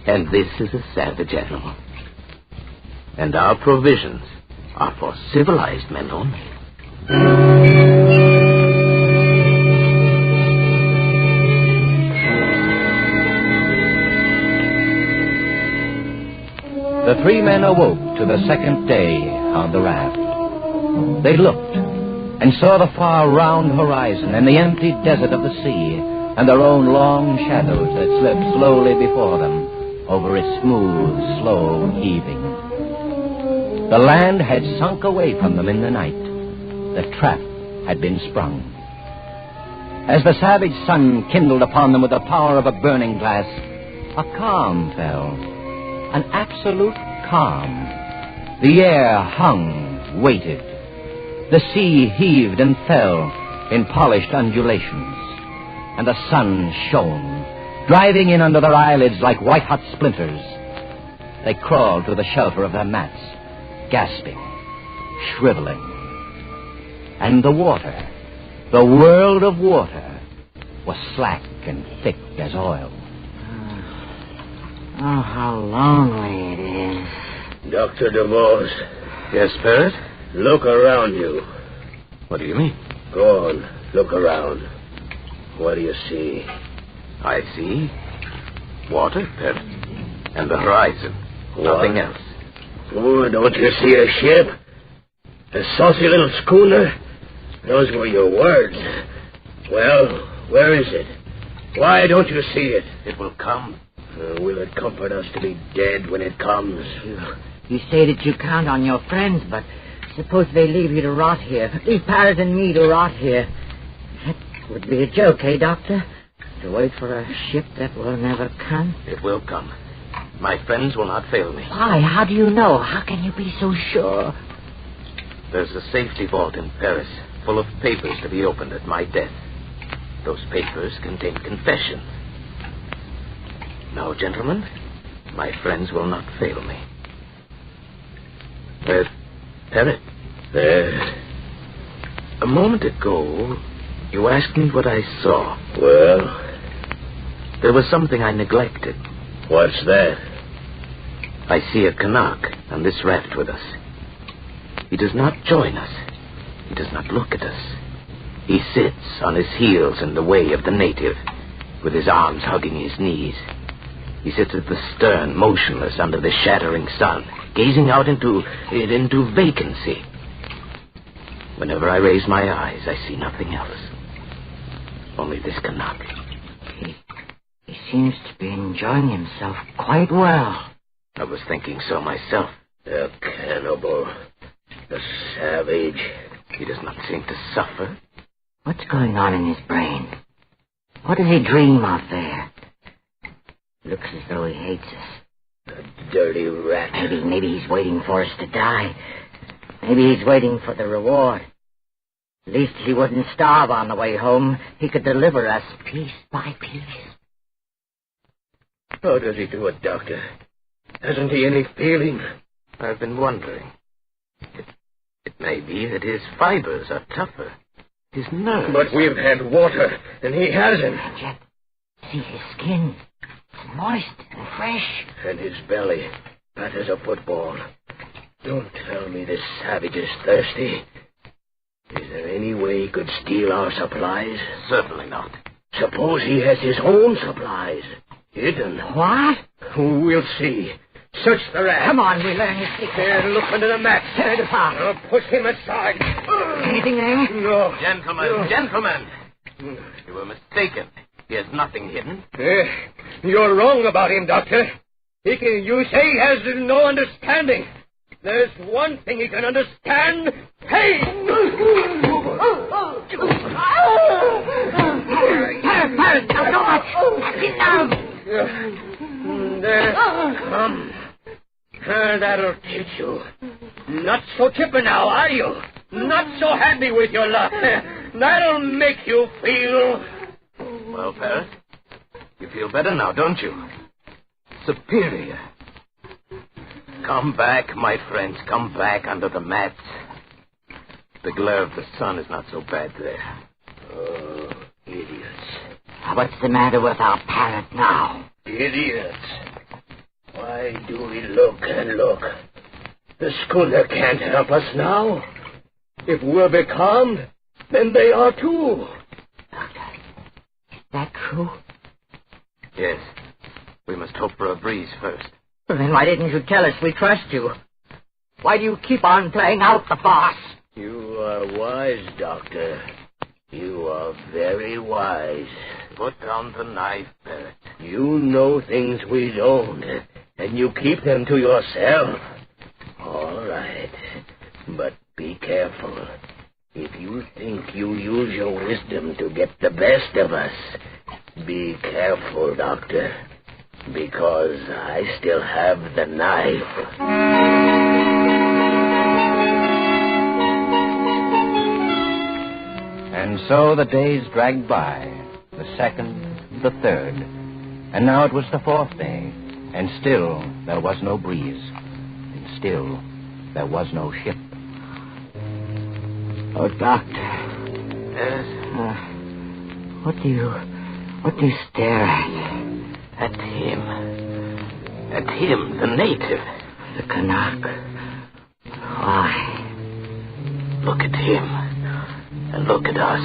And this is a savage animal. And our provisions are for civilized men only. The 3 men awoke to the second day on the raft. They looked and saw the far round horizon and the empty desert of the sea and their own long shadows that slipped slowly before them over its smooth, slow heaving. The land had sunk away from them in the night. The trap had been sprung. As the savage sun kindled upon them with the power of a burning glass, a calm fell. An absolute calm. The air hung, waited. The sea heaved and fell in polished undulations. And the sun shone, driving in under their eyelids like white-hot splinters. They crawled to the shelter of their mats, gasping, shriveling. And the water, the world of water, was slack and thick as oil. Oh, how lonely it is. Dr. DeVos. Yes, Parrot? Look around you. What do you mean? Go on, look around. What do you see? I see water, Parrot, and the horizon. Nothing else. Oh, don't you see a ship? A saucy little schooner? Those were your words. Well, where is it? Why don't you see it? It will come. Will it comfort us to be dead when it comes? You say that you count on your friends, but suppose they leave you to rot here. Leave Parrot and me to rot here. That would be a joke, eh, Doctor? To wait for a ship that will never come? It will come. My friends will not fail me. Why? How do you know? How can you be so sure? There's a safety vault in Paris, full of papers to be opened at my death. Those papers contain confessions. Now, gentlemen, my friends will not fail me. Parrot, a moment ago, you asked me what I saw. Well? There was something I neglected. What's that? I see a Canuck on this raft with us. He does not join us. He does not look at us. He sits on his heels in the way of the native, with his arms hugging his knees. He sits at the stern, motionless under the shattering sun, gazing out into vacancy. Whenever I raise my eyes, I see nothing else. Only this Canuck. He seems to be enjoying himself quite well. I was thinking so myself. The cannibal. The savage. He does not seem to suffer. What's going on in his brain? What does he dream of there? Looks as though he hates us. The dirty rat. Maybe he's waiting for us to die. Maybe he's waiting for the reward. At least he wouldn't starve on the way home. He could deliver us piece by piece. How does he do it, Doctor? Hasn't he any feeling? I've been wondering. It may be that his fibers are tougher. His nerves. But we've had water, and he hasn't. And yet, see his skin. It's moist and fresh. And his belly, fat as a football. Don't tell me this savage is thirsty. Is there any way he could steal our supplies? Certainly not. Suppose he has his own supplies. Hidden. What? We'll see. Search the raft. Come on, we learn his secret. There, look under the mat. Tear the fire. I'll push him aside. Anything there? No. Gentlemen. You were mistaken. He has nothing hidden. You're wrong about him, Doctor. You say he has no understanding. There's one thing he can understand. Pain! Parrot, not so much. Get down. There. Come. That'll teach you. Not so chipper now, are you? Not so happy with your luck. That'll make you feel... Well, Parrot, you feel better now, don't you? Superior. Come back, my friends. Come back under the mats. The glare of the sun is not so bad there. Oh, idiots. What's the matter with our parrot now? Idiots. Why do we look and look? The schooner can't help us now. If we're becalmed, then they are too. Doctor, is that true? Yes. We must hope for a breeze first. Well, then why didn't you tell us we trust you? Why do you keep on playing out the farce? You are wise, Doctor. You are very wise. Put down the knife, Parrot. You know things we don't, and you keep them to yourself. All right. But be careful. If you think you use your wisdom to get the best of us, be careful, Doctor. Because I still have the knife. And so the days dragged by, the second, the third, and now it was the fourth day, and still there was no breeze, and still there was no ship. Oh, Doctor. Yes? What do you stare at? At him. At him, the native. The Canuck. Why? Look at him. And look at us.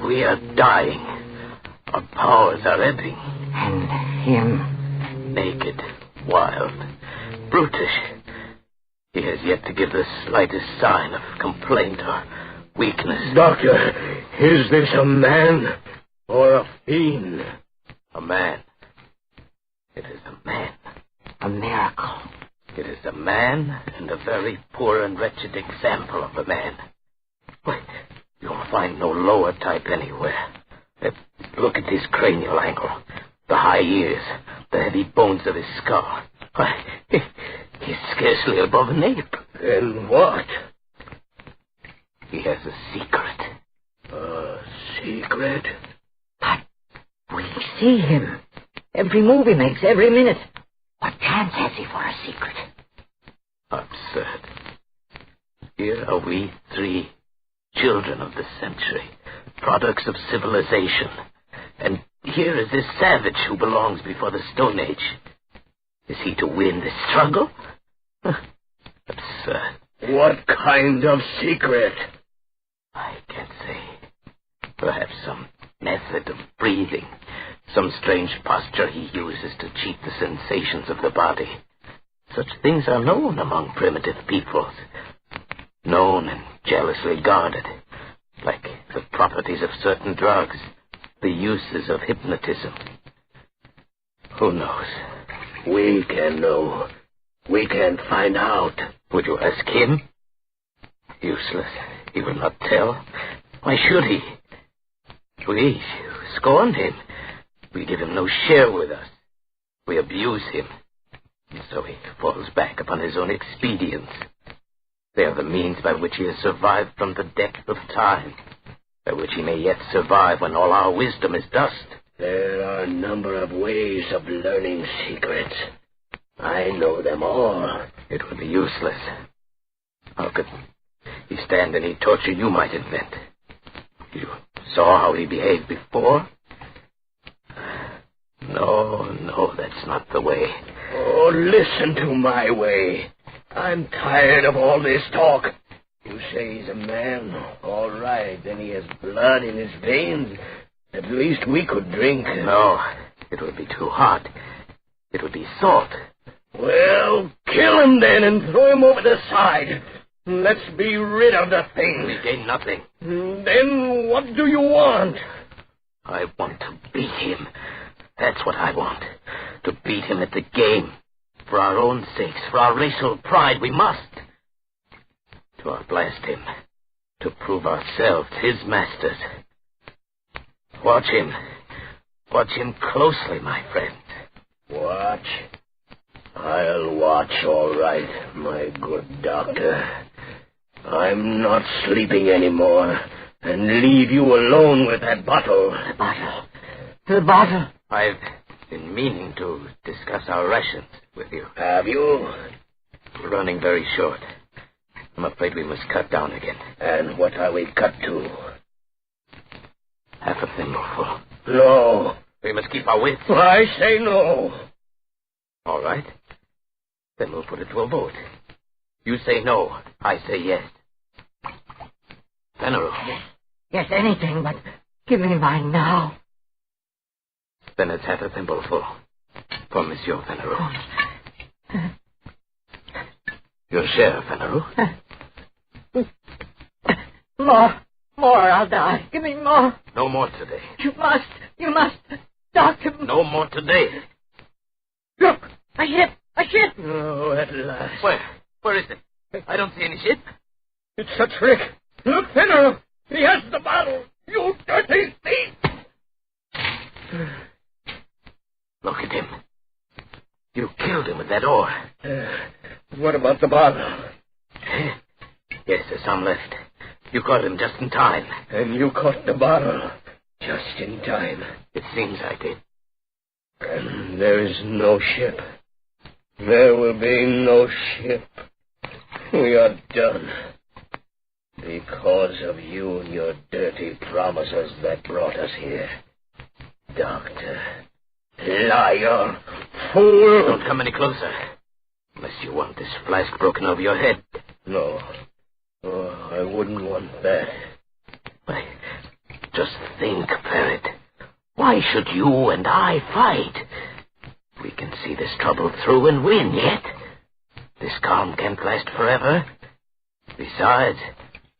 We are dying. Our powers are ebbing. And him? Naked, wild, brutish. He has yet to give the slightest sign of complaint or weakness. Doctor, is this a man or a fiend? A man. It is a man. A miracle. It is a man, and a very poor and wretched example of a man. Why, you'll find no lower type anywhere. Look at his cranial angle, the high ears, the heavy bones of his skull. Why, he's scarcely above an ape. Then what? He has a secret. A secret? But we see him. Every move he makes, every minute. What chance has he for a secret? Absurd. Here are we three, children of the century, products of civilization. And here is this savage who belongs before the Stone Age. Is he to win this struggle? Absurd. What kind of secret? I can't say. Perhaps some method of breathing. Some strange posture he uses to cheat the sensations of the body. Such things are known among primitive peoples. Known and jealously guarded. Like the properties of certain drugs. The uses of hypnotism. Who knows? We can know. We can find out. Would you ask him? Useless. He will not tell. Why should he? We scorn him. We give him no share with us. We abuse him. And so he falls back upon his own expedients. They are the means by which he has survived from the depth of time, by which he may yet survive when all our wisdom is dust. There are a number of ways of learning secrets. I know them all. It would be useless. How could he stand any torture you might invent? You saw how he behaved before? No, that's not the way. Oh, listen to my way. I'm tired of all this talk. You say he's a man. All right, then he has blood in his veins. At least we could drink. No, it would be too hot. It would be salt. Well, kill him then and throw him over the side. Let's be rid of the thing. We gain nothing. Then what do you want? I want to beat him. That's what I want. To beat him at the game. For our own sakes, for our racial pride, we must. To outblast him. To prove ourselves his masters. Watch him. Watch him closely, my friend. Watch? I'll watch, all right, my good doctor. I'm not sleeping anymore, and leave you alone with that bottle. The bottle. The bottle. I've been meaning to discuss our rations with you. Have you? We're running very short. I'm afraid we must cut down again. And what are we cut to? Half a thimbleful. No. We must keep our wits. I say no. All right. Then we'll put it to a vote. You say no. I say yes. Veneral. Yes, anything, but give me mine now. Then it's half a thimbleful. For Monsieur Veneral. Your share, Veneral. More, I'll die. Give me more. No more today. You must. Doctor. No more today. Look, a ship. Oh, at last. Where is it? I don't see any ship. It's a trick. Look, Veneral. He has the bottle. You dirty thief. Look at him. You killed him with that oar. What about the bottle? Yes, there's some left. You caught him just in time. And you caught the bottle just in time. It seems I did. And there is no ship. There will be no ship. We are done. Because of you and your dirty promises that brought us here. Doctor. Liar. Fool. Don't come any closer. Unless you want this flask broken over your head. No. Oh, I wouldn't want that. Why, just think, Parrot. Why should you and I fight? We can see this trouble through and win yet. This calm can't last forever. Besides,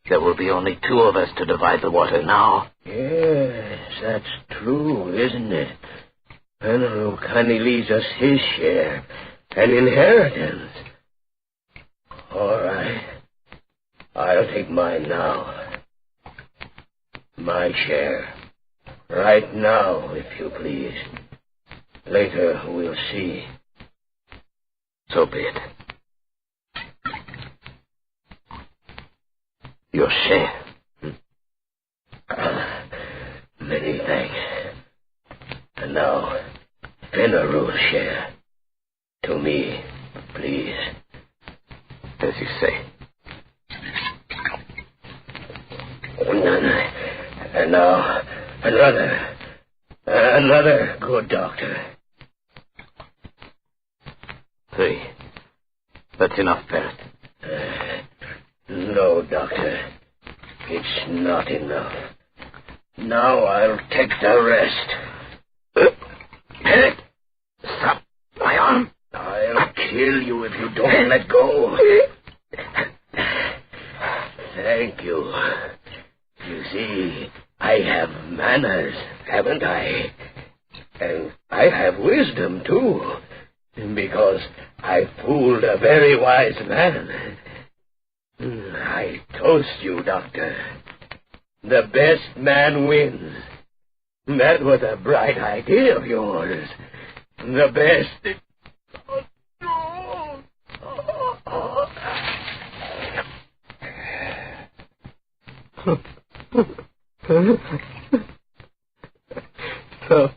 there will be only two of us to divide the water now. Yes, that's true, isn't it? Veneral kindly leaves us his share, an inheritance. All right. I'll take mine now. My share. Right now, if you please. Later, we'll see. So be it. Your share. Many thanks. And now, Fenarul's share. To me, please. As you say. And now, another good doctor. 3. That's enough, Barrett. No, Doctor. It's not enough. Now I'll take the rest. Barrett, stop my arm. I'll kill you if you don't let go. Thank you. You see, I have manners, haven't I? And I have wisdom, too, because I fooled a very wise man. I toast you, Doctor. The best man wins. That was a bright idea of yours. The best... So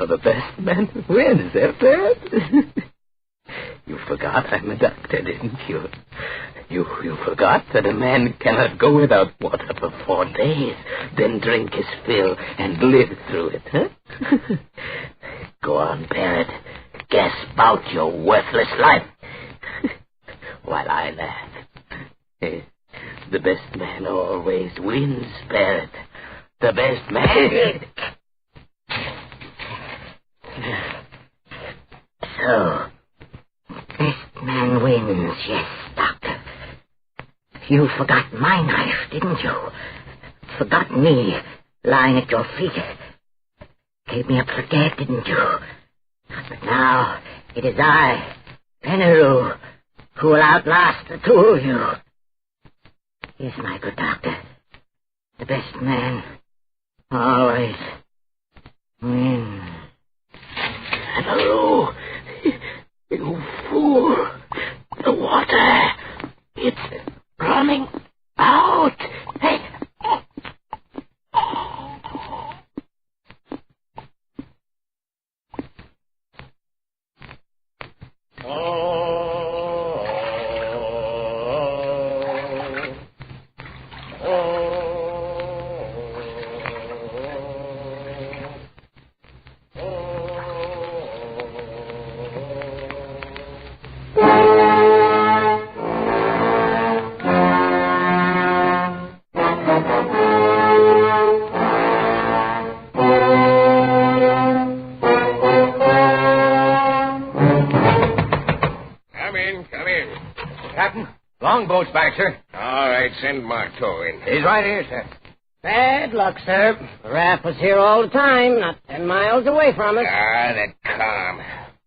the best man wins, eh, Barrett? You forgot I'm a doctor, didn't you? You forgot that a man cannot go without water for 4 days, then drink his fill and live through it, huh? Go on, Barrett. Gasp out your worthless life. While I laugh. The best man always wins, Barrett. The best man... So, best man wins, yes, Doctor. You forgot my knife, didn't you? Forgot me, lying at your feet. Gave me up for dead, didn't you? But now, it is I, Penaru, who will outlast the two of you. Yes, my good doctor. The best man always wins. Penaru, you fool. The water. It's running out. Hey. Longboat's back, sir. All right, send Marteau in. He's right here, sir. Bad luck, sir. The raft was here all the time, not 10 miles away from us. Ah, that calm.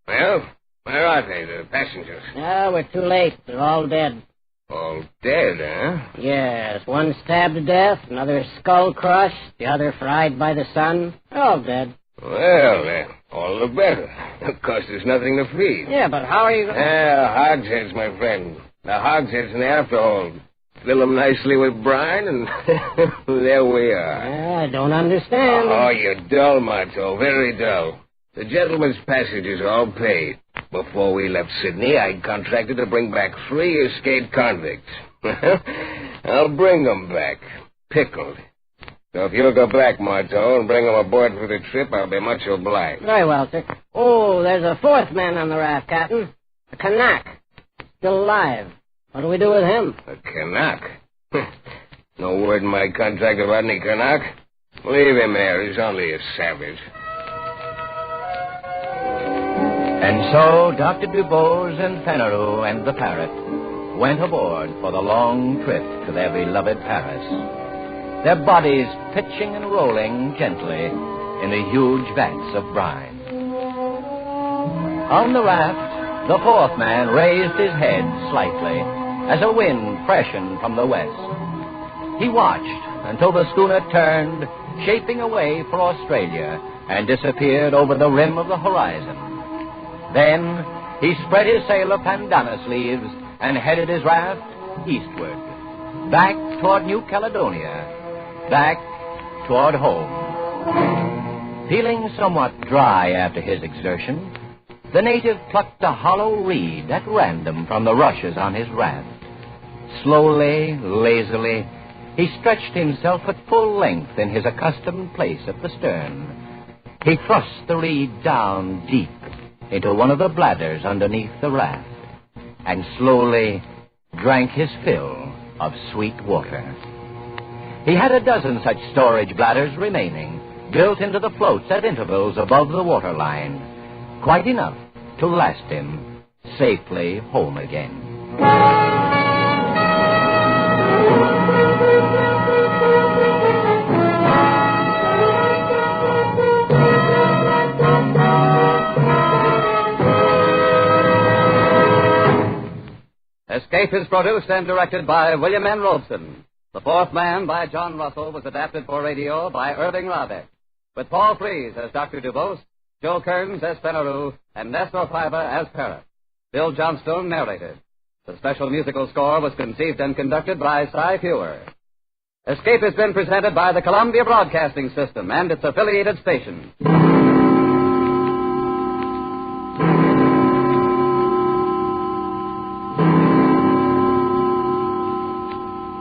Well, where are they, the passengers? Ah, we're too late. They're all dead. All dead, huh? Yes, one stabbed to death, another skull crushed, the other fried by the sun. They're all dead. Well, all the better. Of course, there's nothing to feed. Yeah, but how are you going to... hogsheads, my friend. The hogsheads in the afterhold. Fill them nicely with brine, and there we are. I don't understand. Oh, you're dull, Marteau, very dull. The gentleman's passengers are all paid. Before we left Sydney, I contracted to bring back 3 escaped convicts. I'll bring them back, pickled. So if you'll go back, Marteau, and bring them aboard for the trip, I'll be much obliged. Very well, sir. Oh, there's a 4th man on the raft, Captain. A Kanak. Still alive. What do we do with him? A Kanak? No word in my contract about any Kanak. Leave him there. He's only a savage. And so Dr. Dubose and Penaru and the parrot went aboard for the long trip to their beloved Paris, their bodies pitching and rolling gently in the huge vats of brine. On the raft, the 4th man raised his head slightly as a wind freshened from the west. He watched until the schooner turned, shaping away for Australia, and disappeared over the rim of the horizon. Then he spread his sailor bandana sleeves and headed his raft eastward, back toward New Caledonia, back toward home. Feeling somewhat dry after his exertion, the native plucked a hollow reed at random from the rushes on his raft. Slowly, lazily, he stretched himself at full length in his accustomed place at the stern. He thrust the reed down deep into one of the bladders underneath the raft and slowly drank his fill of sweet water. He had a dozen such storage bladders remaining, built into the floats at intervals above the waterline, quite enough to last him safely home again. Escape is produced and directed by William N. Robeson. The Fourth Man by John Russell was adapted for radio by Irving Rabeck, with Paul Frees as Dr. Dubose, Joe Kearns as Fenneru, and Nestor Paiva as Parrot. Bill Johnstone narrated. The special musical score was conceived and conducted by Cy Fewer. Escape has been presented by the Columbia Broadcasting System and its affiliated stations.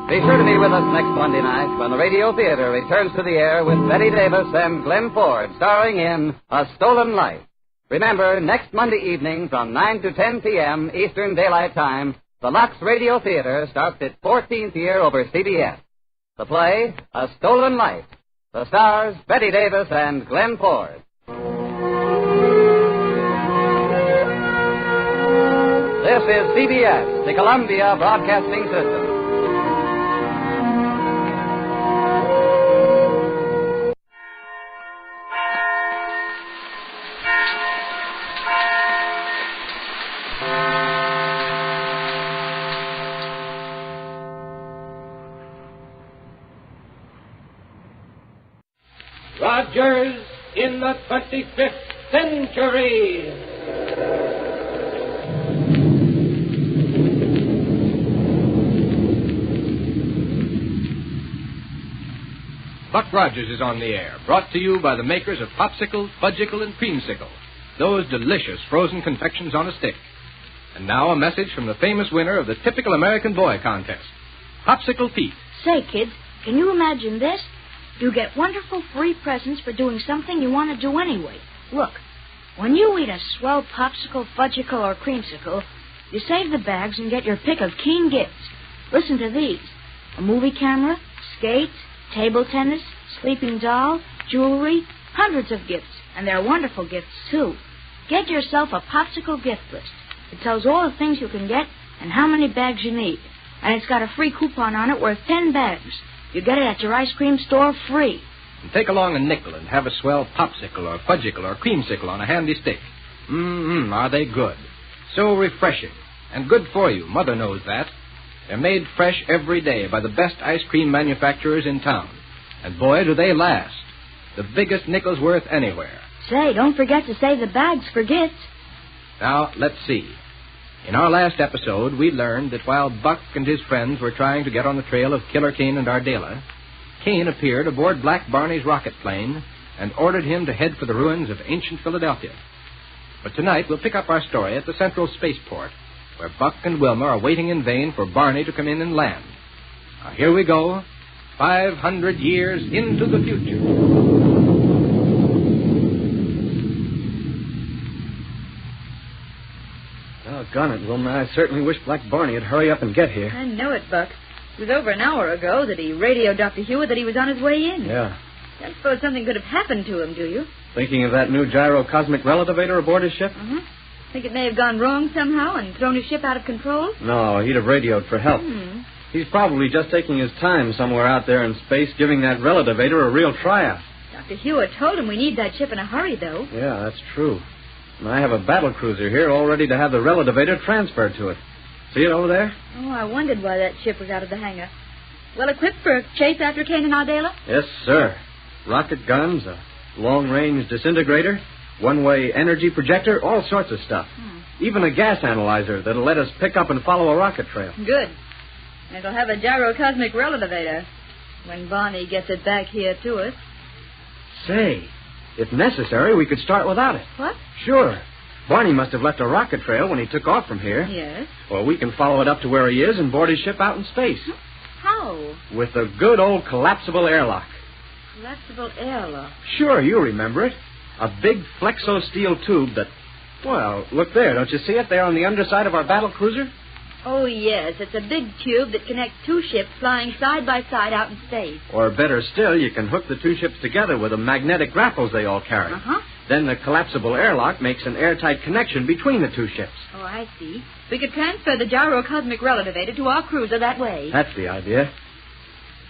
Be sure to be with us next Monday night when the Radio Theater returns to the air with Betty Davis and Glenn Ford starring in A Stolen Life. Remember, next Monday evening from 9 to 10 p.m. Eastern Daylight Time, the Lux Radio Theater starts its 14th year over CBS. The play, A Stolen Life. The stars, Betty Davis and Glenn Ford. This is CBS, the Columbia Broadcasting System. Rogers in the 25th century. Buck Rogers is on the air, brought to you by the makers of Popsicle, Fudgicle, and Creamsicle, those delicious frozen confections on a stick. And now a message from the famous winner of the Typical American Boy contest, Popsicle Pete. Say, kids, can you imagine this? You get wonderful free presents for doing something you want to do anyway. Look, when you eat a swell popsicle, fudgicle, or creamsicle, you save the bags and get your pick of keen gifts. Listen to these. A movie camera, skates, table tennis, sleeping doll, jewelry, hundreds of gifts. And they're wonderful gifts, too. Get yourself a popsicle gift list. It tells all the things you can get and how many bags you need. And it's got a free coupon on it worth 10 bags. You get it at your ice cream store free. And take along a nickel and have a swell popsicle or fudgicle or creamsicle on a handy stick. Are they good? So refreshing. And good for you. Mother knows that. They're made fresh every day by the best ice cream manufacturers in town. And boy, do they last. The biggest nickel's worth anywhere. Say, don't forget to save the bags for gifts. Now, let's see. In our last episode, we learned that while Buck and his friends were trying to get on the trail of Killer Kane and Ardala, Kane appeared aboard Black Barney's rocket plane and ordered him to head for the ruins of ancient Philadelphia. But tonight, we'll pick up our story at the Central Spaceport, where Buck and Wilma are waiting in vain for Barney to come in and land. Now, here we go, 500 years into the future. Doggone it, Wilma. I certainly wish Black Barney would hurry up and get here. I know it, Buck. It was over an hour ago that he radioed Dr. Hewitt that he was on his way in. Yeah. Don't suppose something could have happened to him, do you? Thinking of that new gyrocosmic relativator aboard his ship? Uh-huh. Think it may have gone wrong somehow and thrown his ship out of control? No, he'd have radioed for help. He's probably just taking his time somewhere out there in space, giving that relativator a real tryout. Dr. Hewitt told him we need that ship in a hurry, though. Yeah, that's true. And I have a battle cruiser here all ready to have the relativator transferred to it. See it over there? Oh, I wondered why that ship was out of the hangar. Well equipped for a chase after Kane and Ardala? Yes, sir. Rocket guns, a long-range disintegrator, one-way energy projector, all sorts of stuff. Even a gas analyzer that'll let us pick up and follow a rocket trail. Good. And it'll have a gyrocosmic relativator when Barney gets it back here to us. Say, If necessary, we could start without it. What? Sure. Barney must have left a rocket trail when he took off from here. Yes. Well, we can follow it up to where he is and board his ship out in space. How? With a good old collapsible airlock. Collapsible airlock. Sure, you remember it. A big flexo steel tube that... Well, look there. Don't you see it there on the underside of our battle cruiser? Oh, yes. It's a big tube that connects two ships flying side by side out in space. Or better still, you can hook the two ships together with the magnetic grapples they all carry. Uh-huh. Then the collapsible airlock makes an airtight connection between the two ships. Oh, I see. We could transfer the gyrocosmic relativator to our cruiser that way. That's the idea.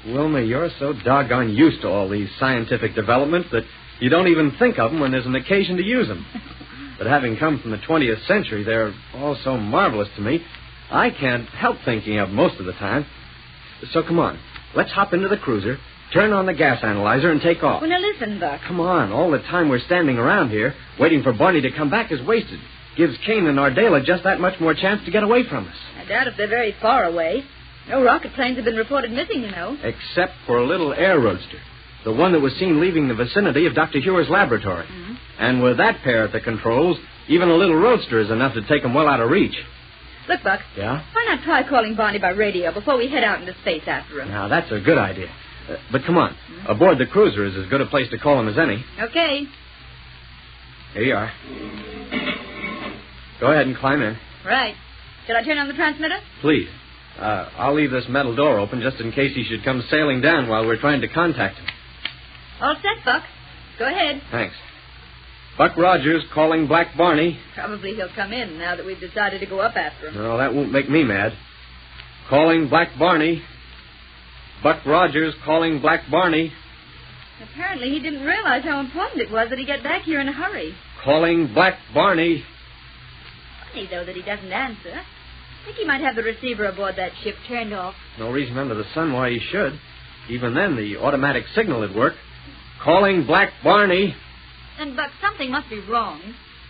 Wilma, you're so doggone used to all these scientific developments that you don't even think of them when there's an occasion to use them. But having come from the 20th century, they're all so marvelous to me, I can't help thinking of most of the time. So come on, let's hop into the cruiser, turn on the gas analyzer, and take off. Well, now listen, Buck. Come on, all the time we're standing around here, waiting for Barney to come back is wasted. Gives Kane and Ardala just that much more chance to get away from us. I doubt if they're very far away. No rocket planes have been reported missing, you know. Except for a little air roadster. The one that was seen leaving the vicinity of Dr. Hewer's laboratory. Mm-hmm. And with that pair at the controls, even a little roadster is enough to take them well out of reach. Look, Buck. Yeah? Why not try calling Barney by radio before we head out into space after him? Now, that's a good idea. But come on. Mm-hmm. Aboard the cruiser is as good a place to call him as any. Okay. Here you are. Go ahead and climb in. Right. Should I turn on the transmitter? Please. I'll leave this metal door open just in case he should come sailing down while we're trying to contact him. All set, Buck. Go ahead. Thanks. Buck Rogers calling Black Barney. Probably he'll come in now that we've decided to go up after him. No, that won't make me mad. Calling Black Barney. Buck Rogers calling Black Barney. Apparently he didn't realize how important it was that he get back here in a hurry. Calling Black Barney. Funny, though, that he doesn't answer. I think he might have the receiver aboard that ship turned off. No reason under the sun why he should. Even then, the automatic signal would work. Calling Black Barney. And, Buck, something must be wrong.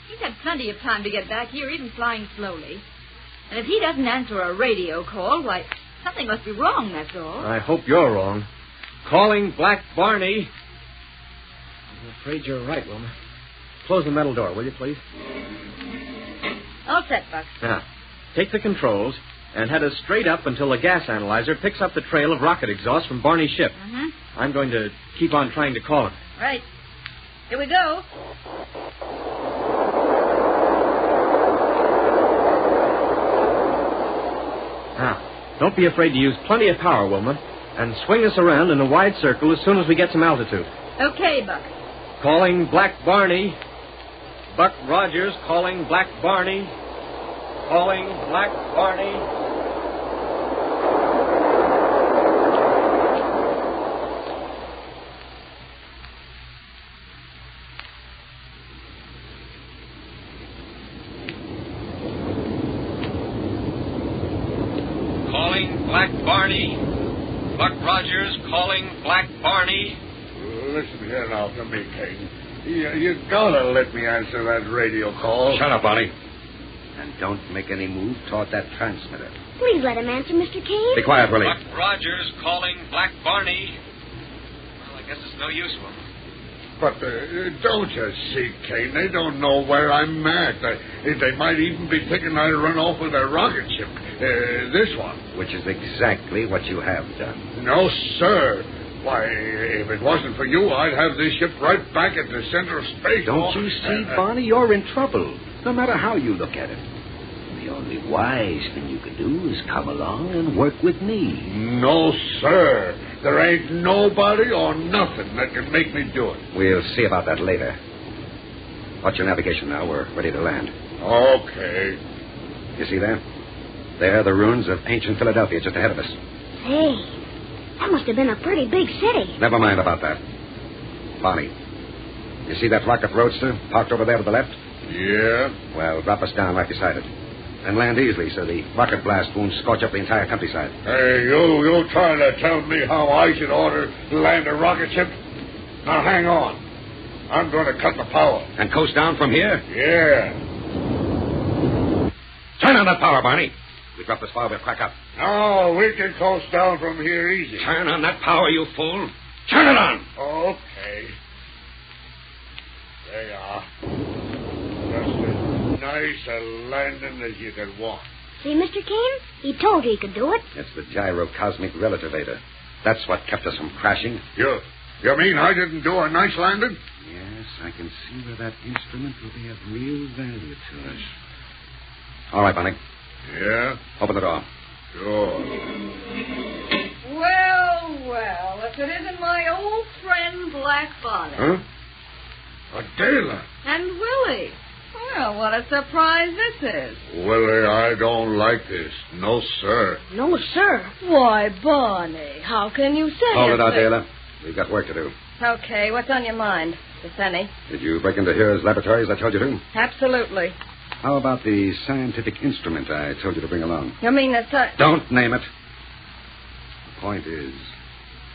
He's had plenty of time to get back here, even flying slowly. And if he doesn't answer a radio call, why, something must be wrong, that's all. I hope you're wrong. Calling Black Barney. I'm afraid you're right, Wilma. Close the metal door, will you, please? All set, Buck. Now, take the controls and head us straight up until the gas analyzer picks up the trail of rocket exhaust from Barney's ship. Mm-hmm. I'm going to keep on trying to call him. Right. Here we go. Now, don't be afraid to use plenty of power, Wilma, and swing us around in a wide circle as soon as we get some altitude. Okay, Buck. Calling Black Barney. Buck Rogers calling Black Barney. Calling Black Barney. Calling Black Barney. Buck Rogers calling Black Barney. Listen here now to me, Kane. You gotta let me answer that radio call. Shut up, Barney. And don't make any move toward that transmitter. Please let him answer, Mr. Kane. Be quiet, Willie. Buck Rogers calling Black Barney. Well, I guess it's no use, Wilma. But don't you see, Kane? They don't know where I'm at. They might even be thinking I run off with a rocket ship. This one. Which is exactly what you have done. No, sir. Why, if it wasn't for you, I'd have this ship right back at the center of space. Don't you see, Barney? You're in trouble, no matter how you look at it. The only wise thing you can do is come along and work with me. No, sir. There ain't nobody or nothing that can make me do it. We'll see about that later. Watch your navigation now. We're ready to land. Okay. You see there? There are the ruins of ancient Philadelphia just ahead of us. Hey, that must have been a pretty big city. Never mind about that. Barney, you see that rocket roadster parked over there to the left? Yeah. Well, drop us down right beside it. And land easily so the rocket blast won't scorch up the entire countryside. Hey, you trying to tell me how I should order to land a rocket ship? Now, hang on. I'm going to cut the power. And coast down from here? Yeah. Turn on that power, Barney. We drop this far, we'll crack up. No, we can coast down from here easy. Turn on that power, you fool. Turn it on. Okay. There you are. Just as nice a landing as you could want. See, Mr. Kane? He told you he could do it. It's the gyrocosmic relativator. That's what kept us from crashing. You mean I didn't do a nice landing? Yes, I can see where that instrument will be of real value to us. All right, Bonnie. Yeah? Open the door. Sure. Well, if it isn't my old friend Black Bonnet. Huh? Ardala. And Willie. Well, what a surprise this is. Willie, I don't like this. No, sir. No, sir. Why, Bonnie, how can you say Hold it, a thing- Ardala. We've got work to do. Okay, what's on your mind, Mr. Senny? Did you break into Here's laboratory as I told you to? Absolutely. How about the scientific instrument I told you to bring along? You mean that... Don't name it. The point is,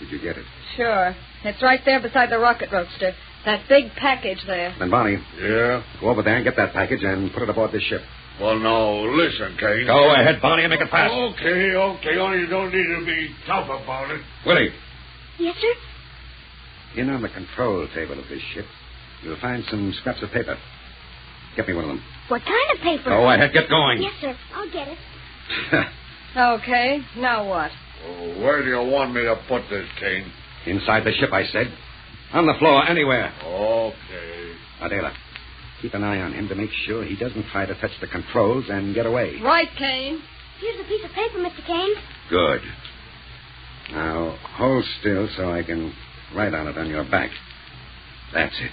did you get it? Sure. It's right there beside the rocket roadster. That big package there. Then, Bonnie. Yeah? Go over there and get that package and put it aboard this ship. Well, now, listen, Kane. Go ahead, Bonnie, and make it fast. Okay. Only you don't need to be tough about it. Willie. Yes, sir? In on the control table of this ship, you'll find some scraps of paper. Get me one of them. What kind of paper? Go ahead, get going. Yes, sir. I'll get it. Okay, now what? Where do you want me to put this, Kane? Inside the ship, I said. On the floor, anywhere. Okay. Ardala, keep an eye on him to make sure he doesn't try to touch the controls and get away. Right, Kane. Here's a piece of paper, Mr. Kane. Good. Now, hold still so I can write on it on your back. That's it.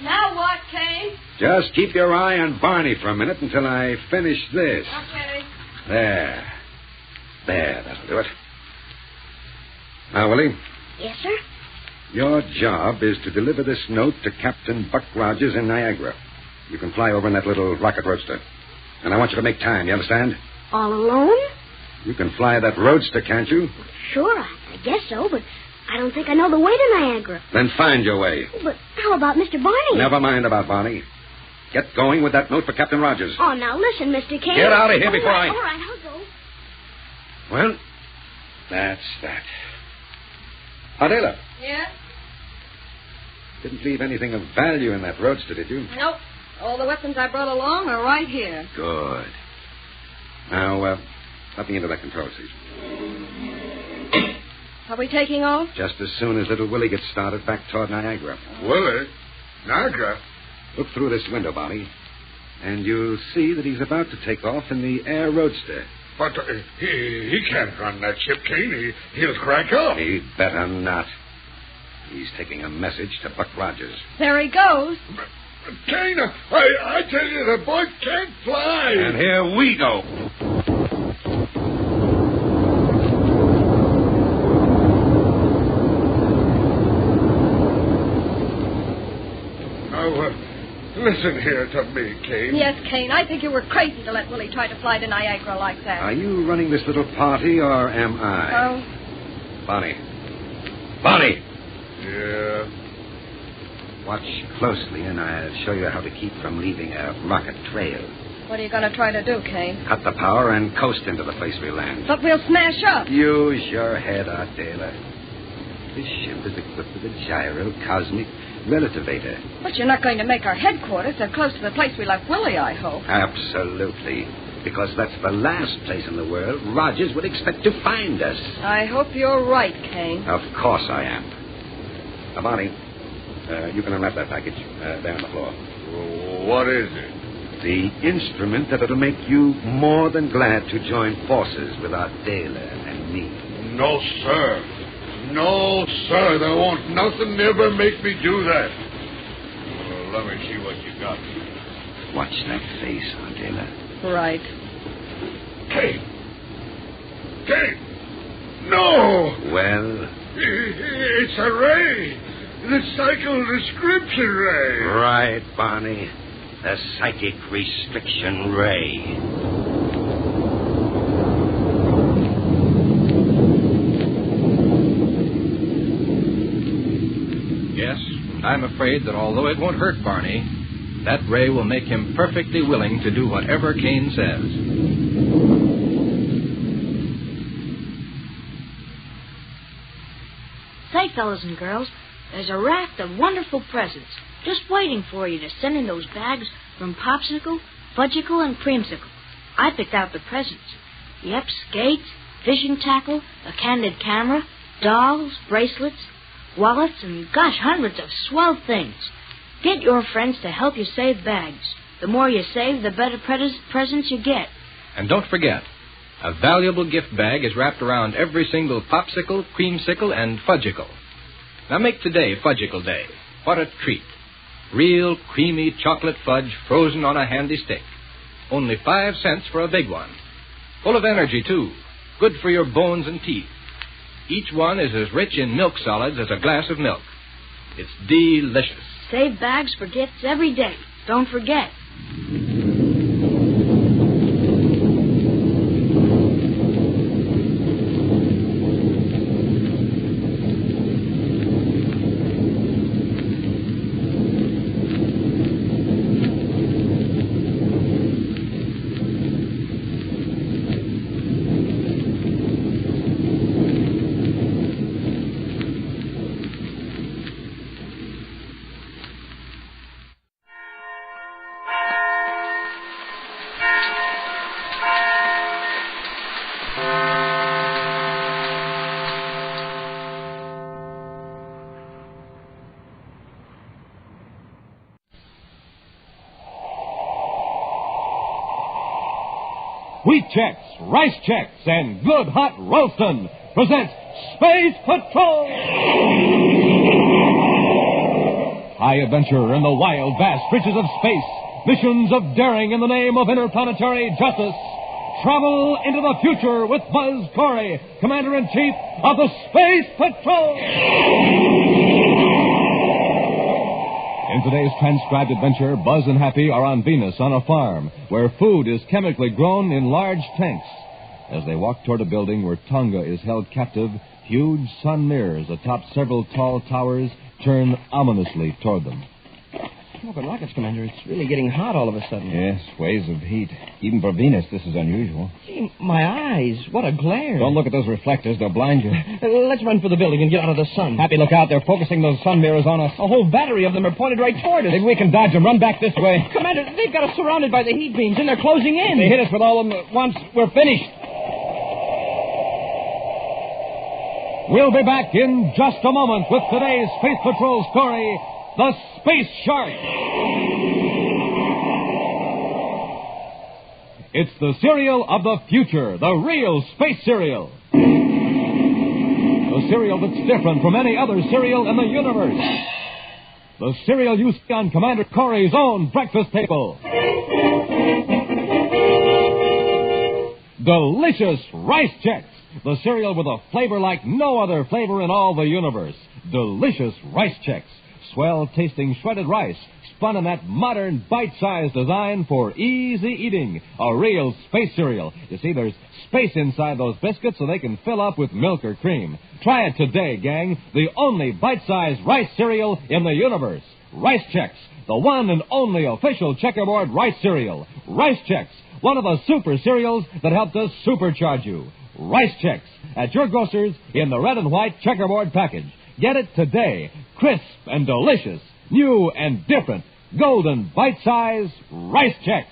Now what, Kane? Just keep your eye on Barney for a minute until I finish this. Okay. There, that'll do it. Now, Willie. Yes, sir? Your job is to deliver this note to Captain Buck Rogers in Niagara. You can fly over in that little rocket roadster. And I want you to make time, you understand? All alone? You can fly that roadster, can't you? Sure, I guess so, but I don't think I know the way to Niagara. Then find your way. But how about Mr. Barney? Never mind about Barney. Get going with that note for Captain Rogers. Oh, now listen, Mr. Kane. Get out of here before I... All right, I'll go. Well, that's that. Ardala. Yes? Didn't leave anything of value in that roadster, did you? Nope. All the weapons I brought along are right here. Good. Now, let me into that control seat. Are we taking off? Just as soon as little Willie gets started back toward Niagara. Willie? Niagara? Look through this window, Bonnie, and you'll see that he's about to take off in the air roadster. But he can't run that ship, Kane. He'll crack up. He'd better not. He's taking a message to Buck Rogers. There he goes. Kane, I tell you, the boy can't fly. And here we go. Listen here to me, Kane. Yes, Kane, I think you were crazy to let Willie try to fly to Niagara like that. Are you running this little party, or am I? Oh. Bonnie. Bonnie! Yeah? Watch closely, and I'll show you how to keep from leaving a rocket trail. What are you going to try to do, Kane? Cut the power and coast into the place we land. But we'll smash up. Use your head, Ardala. This ship is equipped with a gyrocosmic relativator. But you're not going to make our headquarters so close to the place we left Willie, I hope. Absolutely. Because that's the last place in the world Rogers would expect to find us. I hope you're right, Kane. Of course I am. Now, Bonnie, you can unwrap that package there on the floor. What is it? The instrument that'll make you more than glad to join forces with Ardala and me. No, sir. No, sir. There won't nothing ever make me do that. Well, let me see what you got. Watch that face, Ardala. Right. Kane! Kane! No! Well? It's a ray. The cycle description ray. Right, Barney. The psychic restriction ray. Yes, I'm afraid that although it won't hurt Barney, that ray will make him perfectly willing to do whatever Kane says. Say, fellas and girls, there's a raft of wonderful presents just waiting for you to send in those bags from Popsicle, Fudgicle, and Creamsicle. I picked out the presents. Yep, skates, fishing tackle, a candid camera, dolls, bracelets, wallets, and, gosh, hundreds of swell things. Get your friends to help you save bags. The more you save, the better presents you get. And don't forget, a valuable gift bag is wrapped around every single Popsicle, Creamsicle, and Fudgicle. Now make today Fudgicle Day. What a treat. Real creamy chocolate fudge frozen on a handy stick. Only 5 cents for a big one. Full of energy, too. Good for your bones and teeth. Each one is as rich in milk solids as a glass of milk. It's delicious. Save bags for gifts every day. Don't forget. Wheat Chex, Rice Chex, and Good Hot Roastin' present Space Patrol! High adventure in the wild, vast reaches of space. Missions of daring in the name of interplanetary justice. Travel into the future with Buzz Corey, Commander-in-Chief of the Space Patrol! In today's transcribed adventure, Buzz and Happy are on Venus on a farm where food is chemically grown in large tanks. As they walk toward a building where Tonga is held captive, huge sun mirrors atop several tall towers turn ominously toward them. Oh, but rockets, Commander, it's really getting hot all of a sudden. Yes, waves of heat. Even for Venus, this is unusual. Gee, my eyes, what a glare. Don't look at those reflectors. They'll blind you. Let's run for the building and get out of the sun. Happy, look out. They're focusing those sun mirrors on us. A whole battery of them are pointed right toward us. Maybe we can dodge them. Run back this way. Commander, they've got us surrounded by the heat beams, and they're closing in. If they hit us with all of them at once, we're finished. We'll be back in just a moment with today's Space Patrol story, The Space Shark. It's the cereal of the future, the real space cereal. The cereal that's different from any other cereal in the universe. The cereal you see on Commander Corey's own breakfast table. Delicious Rice Chex, the cereal with a flavor like no other flavor in all the universe. Delicious Rice Chex, swell-tasting shredded rice, spun in that modern bite-sized design for easy eating. A real space cereal. You see, there's space inside those biscuits so they can fill up with milk or cream. Try it today, gang. The only bite-sized rice cereal in the universe. Rice Chex, the one and only official checkerboard rice cereal. Rice Chex, one of the super cereals that helped us supercharge you. Rice Chex, at your grocer's in the red and white checkerboard package. Get it today. Crisp and delicious. New and different. Golden bite-size Rice Chex.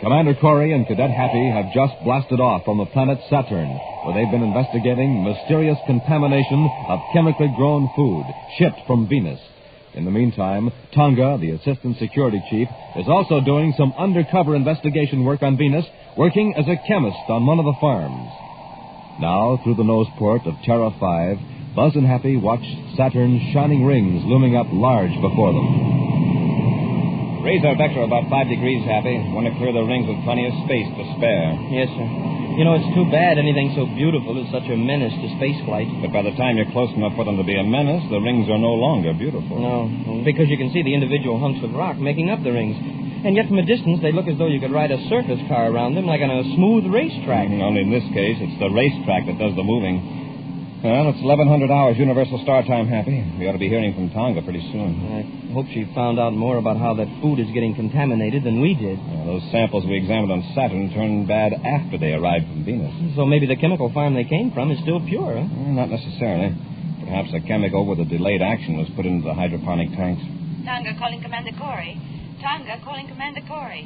Commander Corey and Cadet Happy have just blasted off from the planet Saturn, where they've been investigating mysterious contamination of chemically grown food shipped from Venus. In the meantime, Tonga, the assistant security chief, is also doing some undercover investigation work on Venus, working as a chemist on one of the farms. Now, through the nose port of Terra 5, Buzz and Happy watch Saturn's shining rings looming up large before them. Raise our vector about 5 degrees, Happy. Want to clear the rings with plenty of space to spare. Yes, sir. You know, it's too bad anything so beautiful is such a menace to spaceflight. But by the time you're close enough for them to be a menace, the rings are no longer beautiful. No, because you can see the individual hunks of rock making up the rings. And yet from a distance, they look as though you could ride a circus car around them like on a smooth racetrack. Only in this case, it's the racetrack that does the moving. Well, it's 1100 hours Universal Star Time, Happy. We ought to be hearing from Tonga pretty soon. I hope she found out more about how that food is getting contaminated than we did. Those samples we examined on Saturn turned bad after they arrived from Venus. So maybe the chemical farm they came from is still pure, huh? Not necessarily. Perhaps a chemical with a delayed action was put into the hydroponic tanks. Tonga calling Commander Corey. Tonga calling Commander Corey.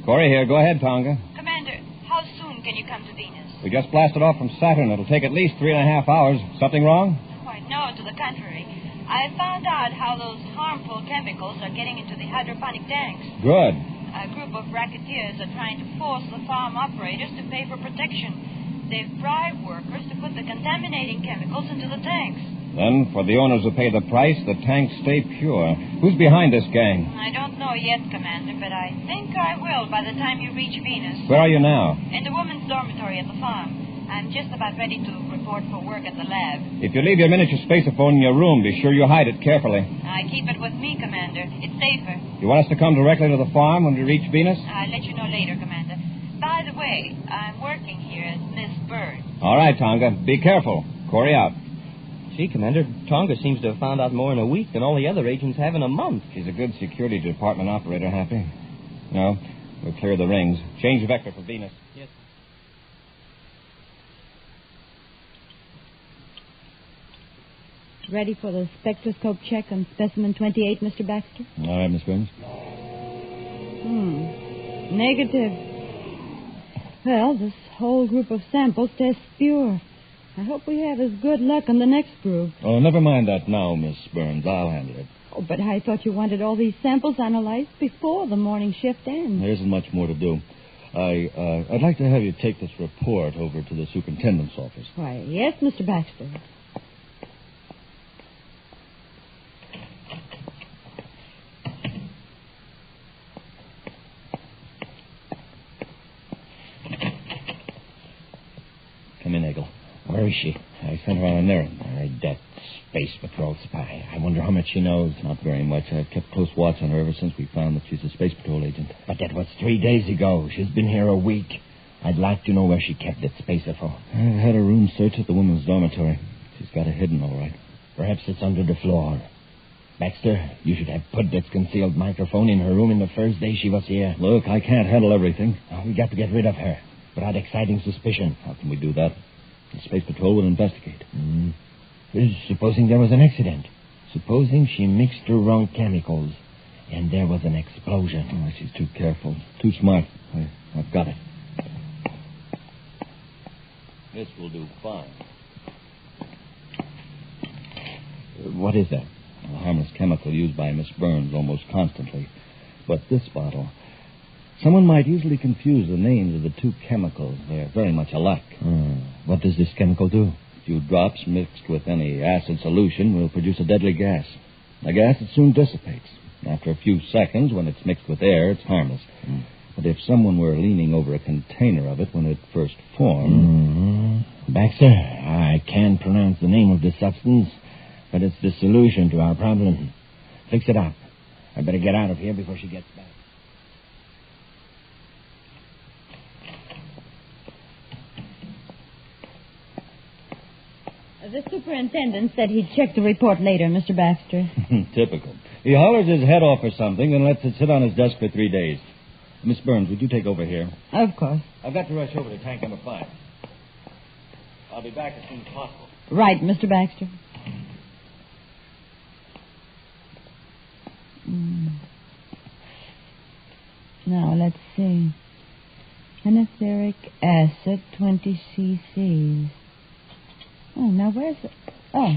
Corey here. Go ahead, Tonga. Commander, how soon can you come to Venus? We just blasted off from Saturn. It'll take at least 3.5 hours. Something wrong? Why, no, to the contrary. I found out how those harmful chemicals are getting into the hydroponic tanks. Good. A group of racketeers are trying to force the farm operators to pay for protection. They've bribed workers to put the contaminating chemicals into the tanks. Then, for the owners who pay the price, the tanks stay pure. Who's behind this gang? I don't know yet, Commander, but I think I will by the time you reach Venus. Where are you now? In the women's dormitory at the farm. I'm just about ready to report for work at the lab. If you leave your miniature spaceophone in your room, be sure you hide it carefully. I keep it with me, Commander. It's safer. You want us to come directly to the farm when we reach Venus? I'll let you know later, Commander. By the way, I'm working here as Miss Bird. All right, Tonga. Be careful. Corey out. Gee, Commander, Tonga seems to have found out more in a week than all the other agents have in a month. She's a good security department operator, Happy. No, we'll clear the rings. Change vector for Venus. Yes. Ready for the spectroscope check on specimen 28, Mr. Baxter? All right, Miss Burns. Negative. Well, this whole group of samples tests pure. I hope we have as good luck on the next group. Oh, never mind that now, Miss Burns. I'll handle it. Oh, but I thought you wanted all these samples analyzed before the morning shift ends. There isn't much more to do. I'd like to have you take this report over to the superintendent's office. Why, yes, Mr. Baxter. Come in, Eggle. Where is she? I sent her on an errand. That Space Patrol spy. I wonder how much she knows. Not very much. I've kept close watch on her ever since we found that she's a Space Patrol agent. But that was 3 days ago. She's been here a week. I'd like to know where she kept that spaceophone. I've had a room searched at the women's dormitory. She's got it hidden, all right. Perhaps it's under the floor. Baxter, you should have put that concealed microphone in her room in the first day she was here. Look, I can't handle everything. We got to get rid of her without exciting suspicion. How can we do that? The Space Patrol will investigate. Supposing there was an accident. Supposing she mixed the wrong chemicals and there was an explosion. Oh, she's too careful. Too smart. I've got it. This will do fine. What is that? A harmless chemical used by Miss Burns almost constantly. But this bottle... Someone might easily confuse the names of the two chemicals. They're very much alike. What does this chemical do? A few drops mixed with any acid solution will produce a deadly gas. A gas that soon dissipates. After a few seconds, when it's mixed with air, it's harmless. But if someone were leaning over a container of it when it first formed... Baxter, I can't pronounce the name of the substance, but it's the solution to our problem. Fix it up. I better get out of here before she gets back. The superintendent said he'd check the report later, Mr. Baxter. Typical. He hollers his head off or something and lets it sit on his desk for 3 days. Miss Burns, would you take over here? Of course. I've got to rush over to tank number 5. I'll be back as soon as possible. Right, Mr. Baxter. Now, let's see. Anestheric acid, 20 cc's. Oh, now where's it? Oh,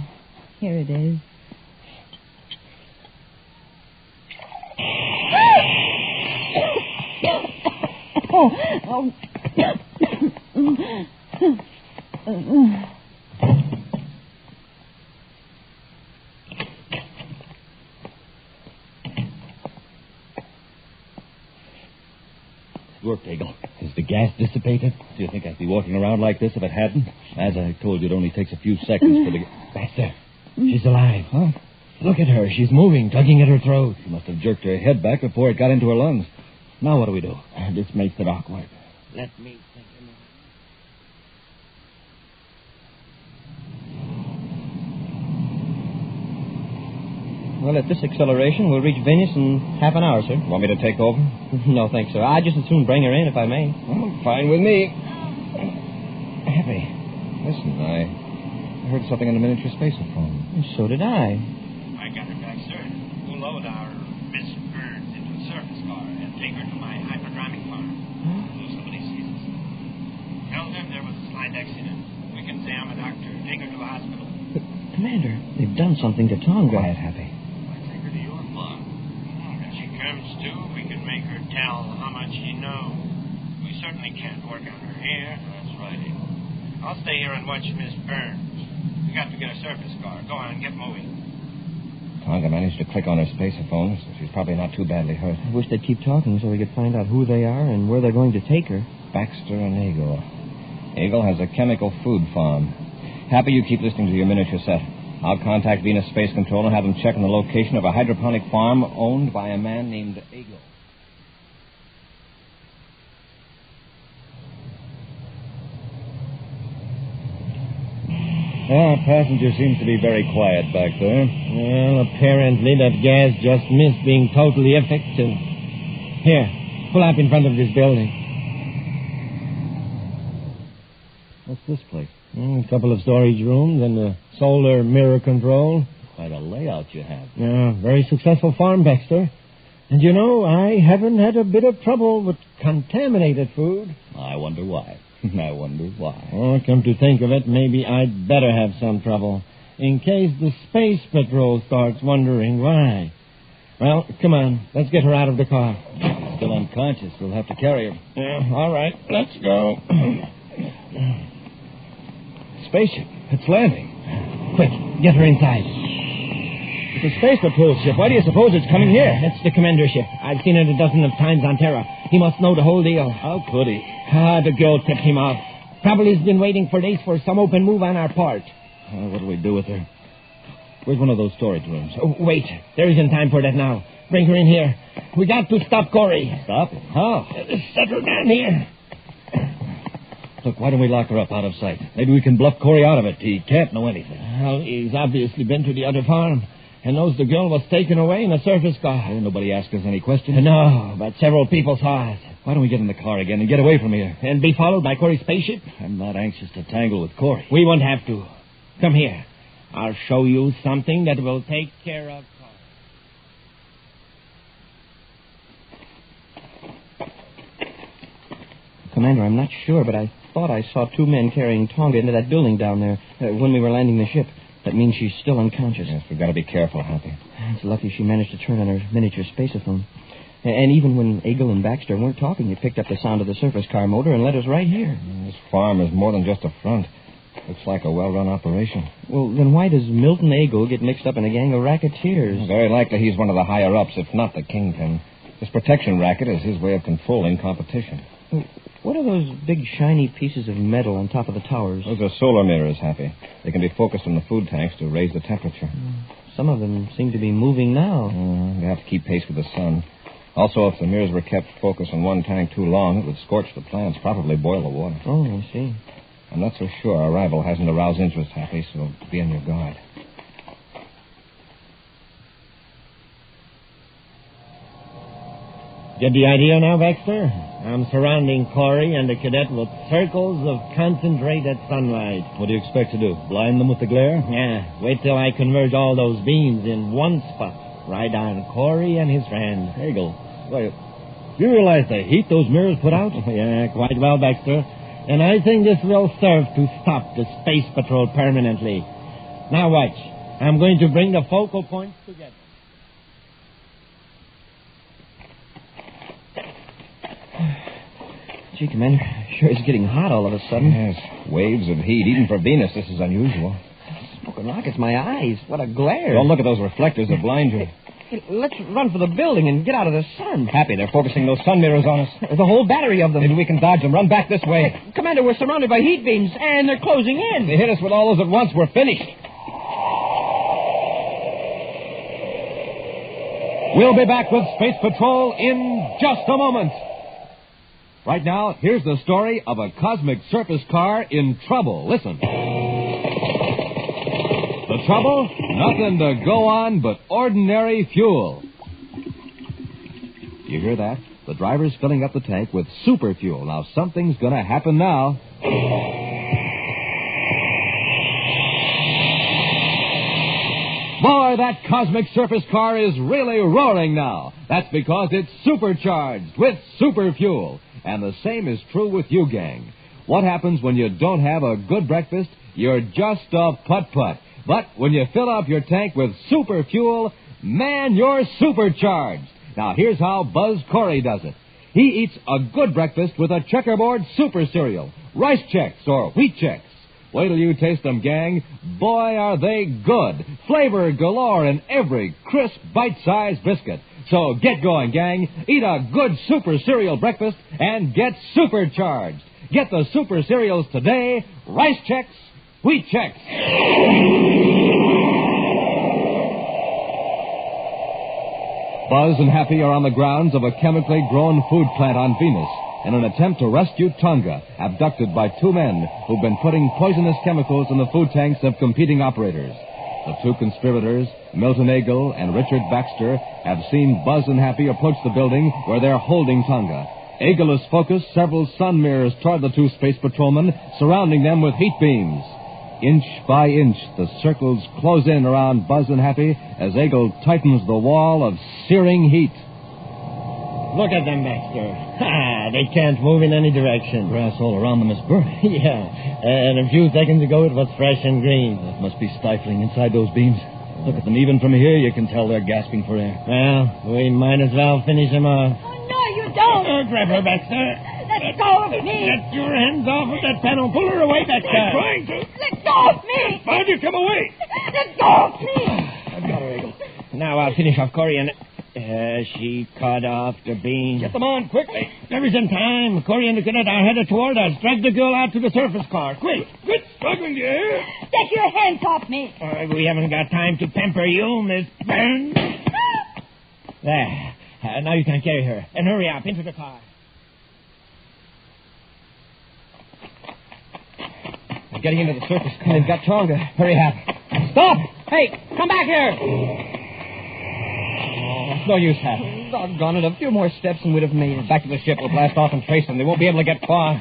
here it is. Oh. Worked, Eggle. Is the gas dissipated? Do you think I'd be walking around like this if it hadn't? As I told you, it only takes a few seconds for the... Baxter, she's alive. Huh? Look at her. She's moving, tugging at her throat. She must have jerked her head back before it got into her lungs. Now what do we do? This makes it awkward. Let me think a Well, at this acceleration, we'll reach Venus in half an hour, sir. Want me to take over? No, thanks, sir. I'd just as soon bring her in, if I may. Well, fine with me. Happy. Listen, I heard something on the miniature spacer phone. So did I. I got her back, sir. We'll load our Miss Burns into a surface car and take her to my hyperdromic farm. So somebody sees us. Tell them there was a slight accident. We can say I'm a doctor. Take her to the hospital. But, Commander, they've done something to Tonga. Quiet, Happy. Take her to your farm. If she comes to, we can make her tell how much she knows. We certainly can't work on her here. That's right. I'll stay here and watch Miss Burns. We got to get a surface car. Go on, get moving. Tonga managed to click on her spacer phone, so she's probably not too badly hurt. I wish they'd keep talking so we could find out who they are and where they're going to take her. Baxter and Eagle. Eagle has a chemical food farm. Happy you keep listening to your miniature set. I'll contact Venus Space Control and have them check on the location of a hydroponic farm owned by a man named Eagle. Our passenger seems to be very quiet back there. Well, apparently that gas just missed being totally effective. Here, pull up in front of this building. What's this place? A couple of storage rooms and a solar mirror control. Quite a layout you have. Yeah, very successful farm, Baxter. And you know, I haven't had a bit of trouble with contaminated food. I wonder why. I wonder why. Oh, come to think of it, maybe I'd better have some trouble, in case the Space Patrol starts wondering why. Well, come on, let's get her out of the car. Still unconscious. We'll have to carry her. Yeah, all right, let's go. Spaceship. It's landing. Quick, get her inside. It's a Space Patrol ship. Why do you suppose it's coming here? It's the commander ship. I've seen it a dozen of times on Terra. He must know the whole deal. How could he? The girl tipped him off. Probably he's been waiting for days for some open move on our part. What do we do with her? Where's one of those storage rooms? Oh, wait. There isn't time for that now. Bring her in here. We got to stop Corey. Stop? How? Set her down here. Look, why don't we lock her up out of sight? Maybe we can bluff Corey out of it. He can't know anything. Well, he's obviously been to the other farm and knows the girl was taken away in a surface car. Nobody asked us any questions? No, but several people saw it. Why don't we get in the car again and get away from here? And be followed by Corey's spaceship? I'm not anxious to tangle with Corey. We won't have to. Come here. I'll show you something that will take care of Corey. Commander, I'm not sure, but I thought I saw two men carrying Tonga into that building down there when we were landing the ship. That means she's still unconscious. Yes, we've got to be careful, Happy. It's lucky she managed to turn on her miniature spaceophone. And even when Eagle and Baxter weren't talking, it picked up the sound of the surface car motor and led us right here. This farm is more than just a front. Looks like a well-run operation. Well, then why does Milton Eagle get mixed up in a gang of racketeers? Very likely he's one of the higher-ups, if not the kingpin. This protection racket is his way of controlling competition. What are those big, shiny pieces of metal on top of the towers? Those are solar mirrors, Happy. They can be focused on the food tanks to raise the temperature. Some of them seem to be moving now. They have to keep pace with the sun. Also, if the mirrors were kept focused on one tank too long, it would scorch the plants, probably boil the water. Oh, I see. I'm not so sure our rival hasn't aroused interest, Happy, so be on your guard. Get the idea now, Baxter? I'm surrounding Corey and the cadet with circles of concentrated sunlight. What do you expect to do? Blind them with the glare? Yeah. Wait till I converge all those beams in one spot. Right on Corey and his friend. Eagle, wait. Do you realize the heat those mirrors put out? Yeah, quite well, Baxter. And I think this will serve to stop the Space Patrol permanently. Now watch. I'm going to bring the focal points together. Gee, Commander, sure is getting hot all of a sudden. Yes, waves of heat. Even for Venus, this is unusual. Smoking rockets, my eyes. What a glare. Don't look at those reflectors. They'll blind you. Hey, let's run for the building and get out of the sun. Happy, they're focusing those sun mirrors on us. There's a whole battery of them. Maybe we can dodge them. Run back this way. Hey, Commander, we're surrounded by heat beams, and they're closing in. They hit us with all those at once. We're finished. We'll be back with Space Patrol in just a moment. Right now, here's the story of a cosmic surface car in trouble. Listen. The trouble? Nothing to go on but ordinary fuel. You hear that? The driver's filling up the tank with super fuel. Now, something's going to happen now. Boy, that cosmic surface car is really roaring now. That's because it's supercharged with super fuel. And the same is true with you, gang. What happens when you don't have a good breakfast? You're just a putt-putt. But when you fill up your tank with super fuel, man, you're supercharged. Now, here's how Buzz Corey does it. He eats a good breakfast with a checkerboard super cereal, Rice Chex or Wheat Chex. Wait till you taste them, gang. Boy, are they good. Flavor galore in every crisp, bite-sized biscuit. So get going, gang. Eat a good super cereal breakfast and get supercharged. Get the super cereals today. Rice Chex, Wheat Chex. Buzz and Happy are on the grounds of a chemically grown food plant on Venus in an attempt to rescue Tonga, abducted by two men who've been putting poisonous chemicals in the food tanks of competing operators. The two conspirators, Milton Eagle and Richard Baxter, have seen Buzz and Happy approach the building where they're holding Tonga. Eagle has focused several sun mirrors toward the two space patrolmen, surrounding them with heat beams. Inch by inch, the circles close in around Buzz and Happy as Eagle tightens the wall of searing heat. Look at them, Baxter. Ha! They can't move in any direction. Grass all around them is burning. Yeah, and a few seconds ago it was fresh and green. It must be stifling inside those beams. Look at them. Even from here, you can tell they're gasping for air. Well, we might as well finish them off. Oh, no, you don't. Grab her, Baxter. Let go of me. Get your hands off of that panel. Pull her away, Baxter. I'm trying to. Let go of me. Why'd you come away? Let go of me. I've got her, Eagle. Now I'll finish off Corey and... she cut off the beam. Get them on, quickly. There isn't time. Corey and the cadet are headed toward us. Drag the girl out to the surface car. Quick. Quit struggling, do you hear? Take your hands off me. We haven't got time to pamper you, Miss Burns. There. Now you can carry her. And hurry up into the car. They're getting into the surface car. They've got Tonga. Hurry up. Stop! Hey, come back here! It's no use, Hap. Doggone it, a few more steps and we'd have made it. Back to the ship. We'll blast off and trace them. They won't be able to get far.